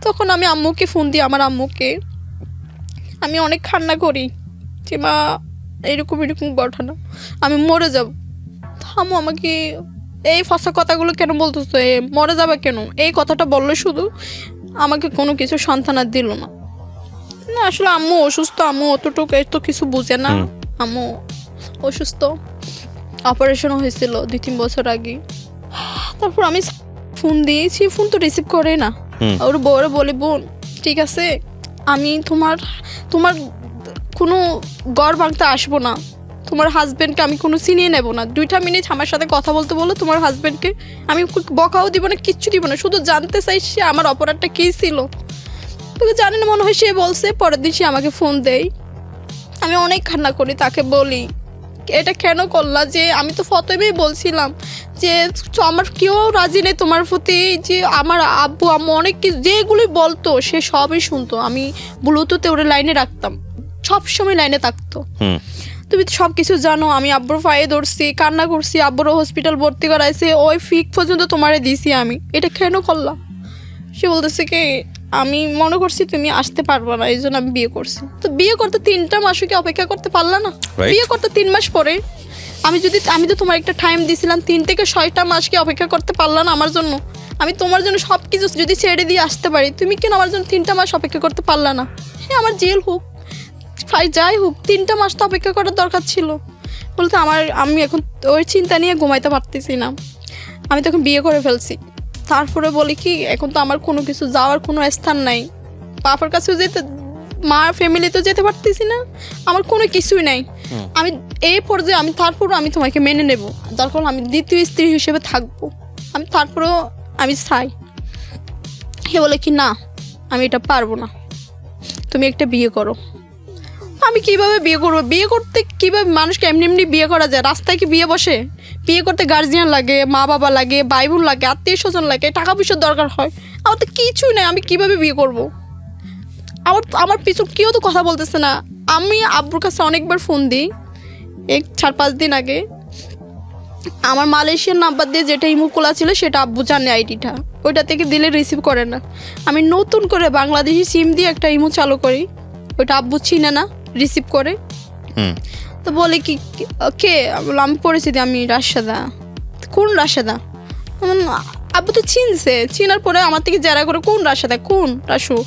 তখন আমি আম্মুকে ফোন দিই, আমার আম্মুকে আমি অনেক কান্না করি যে মা এরকম ঘটনা, আমি মরে যাব। আম্মু আমাকে এই ফাঁসা কথাগুলো কেন বলতেছো, মরে যাবে কেন, এই কথাটা বললে শুধু আমাকে কোনো কিছু সন্তান আর দিল না। আসলে আম্মু অসুস্থ, আম্মু অতটুকু এত কিছু বুঝে না, আম্মু অসুস্থ, অপারেশন হয়েছিল 2-3 বছর আগে। তারপর আমি ফোন দিয়েছি, ফোন তো রিসিভ করে না। ওর বউরে বলি বোন ঠিক আছে আমি তোমার কোনো ঘর ভাঙতে আসবো না, তোমার হাজবেন্ডকে আমি কোনো চিনিয়ে নেবো না, 2টা মিনিট আমার সাথে কথা বলতে বলো তোমার হাজবেন্ডকে, আমি বকাও দিব না, কিচ্ছু দিব না, শুধু জানতে চাই সে আমার অপরাধটা কী ছিল। তোকে জানি না মনে হয় সে বলছে। পরের দিন সে আমাকে ফোন দেয়, আমি অনেক কান্না করি, তাকে বলি এটা কেন করলা, যে আমি তো প্রথমেই বলছিলাম যে আমার কেউ রাজি নেই তোমার প্রতি, যে আমার আব্বু আম্মু অনেক কিছু যেগুলি বলতো সে সবই শুনতো, আমি ব্লুটুথে ওরে লাইনে রাখতাম, সবসময় লাইনে থাকতো। তুমি তো সব কিছু জানো, আমি আব্বুর পায়ে ধরছি, কান্না করছি, আব্বুরও হসপিটাল ভর্তি করাইছে, ওই ফিক পর্যন্ত তোমারে দিছি আমি, এটা কেন করলাম? সে বলতেছে কি আমি মনে করছি তুমি আসতে পারবো না, এই জন্য আমি বিয়ে করছি। তো বিয়ে করতে 3টা মাসও কি অপেক্ষা করতে পারলা না? বিয়ে করতে 3 মাস পরে আমি তো তোমার একটা টাইম দিয়েছিলাম, 3 থেকে 6টা মাস কি অপেক্ষা করতে পারলা না আমার জন্য? আমি তোমার জন্য সব কিছু যদি ছেড়ে দিয়ে আসতে পারি, তুমি কেন আমার জন্য 3টা মাস অপেক্ষা করতে পারলা না? হ্যাঁ আমার জেল হোক যাই হোক 3টা মাস তো অপেক্ষা করার দরকার ছিল। বলতে আমি এখন ওই চিন্তা নিয়ে ঘুমাইতে পারতেছি না, আমি তখন বিয়ে করে ফেলছি। তারপরে বলি কি এখন তো আমার কোনো কিছু যাওয়ার কোনো স্থান নাই, বাবার কাছেও যেতে, মার ফ্যামিলিতেও যেতে পারতেছি না, আমার কোনো কিছুই নাই। আমি এই পর্যায়ে আমি তোমাকে মেনে নেব, দরকার আমি দ্বিতীয় স্ত্রী হিসেবে থাকবো, আমি তারপরেও আমি চাই। সে বলে কি না আমি এটা পারবো না, তুমি একটা বিয়ে করো। আমি কিভাবে বিয়ে করবো? বিয়ে করতে কিভাবে মানুষকে এমনি এমনি বিয়ে করা যায়? রাস্তায় কি বিয়ে বসে? বিয়ে করতে গার্জিয়ান লাগে, মা বাবা লাগে, ভাই বোন লাগে, আত্মীয় স্বজন লাগে, টাকা পয়সার দরকার হয়। আমার তো কিছুই নেই, আমি কিভাবে বিয়ে করব? আমার পিছু কেউ তো কথা বলতেছে না। আমি আব্বুর কাছে অনেকবার ফোন দিই, 4-5 দিন আগে আমার মালয়েশিয়ার নাম্বার দিয়ে যেটা ইমো খোলা ছিল সেটা আব্বু জানে আইডিটা, ওইটা থেকে দিলে রিসিভ করে না। আমি নতুন করে বাংলাদেশি সিম দিয়ে একটা ইমো চালু করি, ওইটা আব্বু চিনে না, রিসিভ করে। তো বলে কি কে? আমি পরিচিতি, আমি রাশেদা। কোন রাশেদা? আব্বু তো চিনছে, চিনার পরে আমার থেকে জেরা করে কোন রাশেদা, কোন রাসু?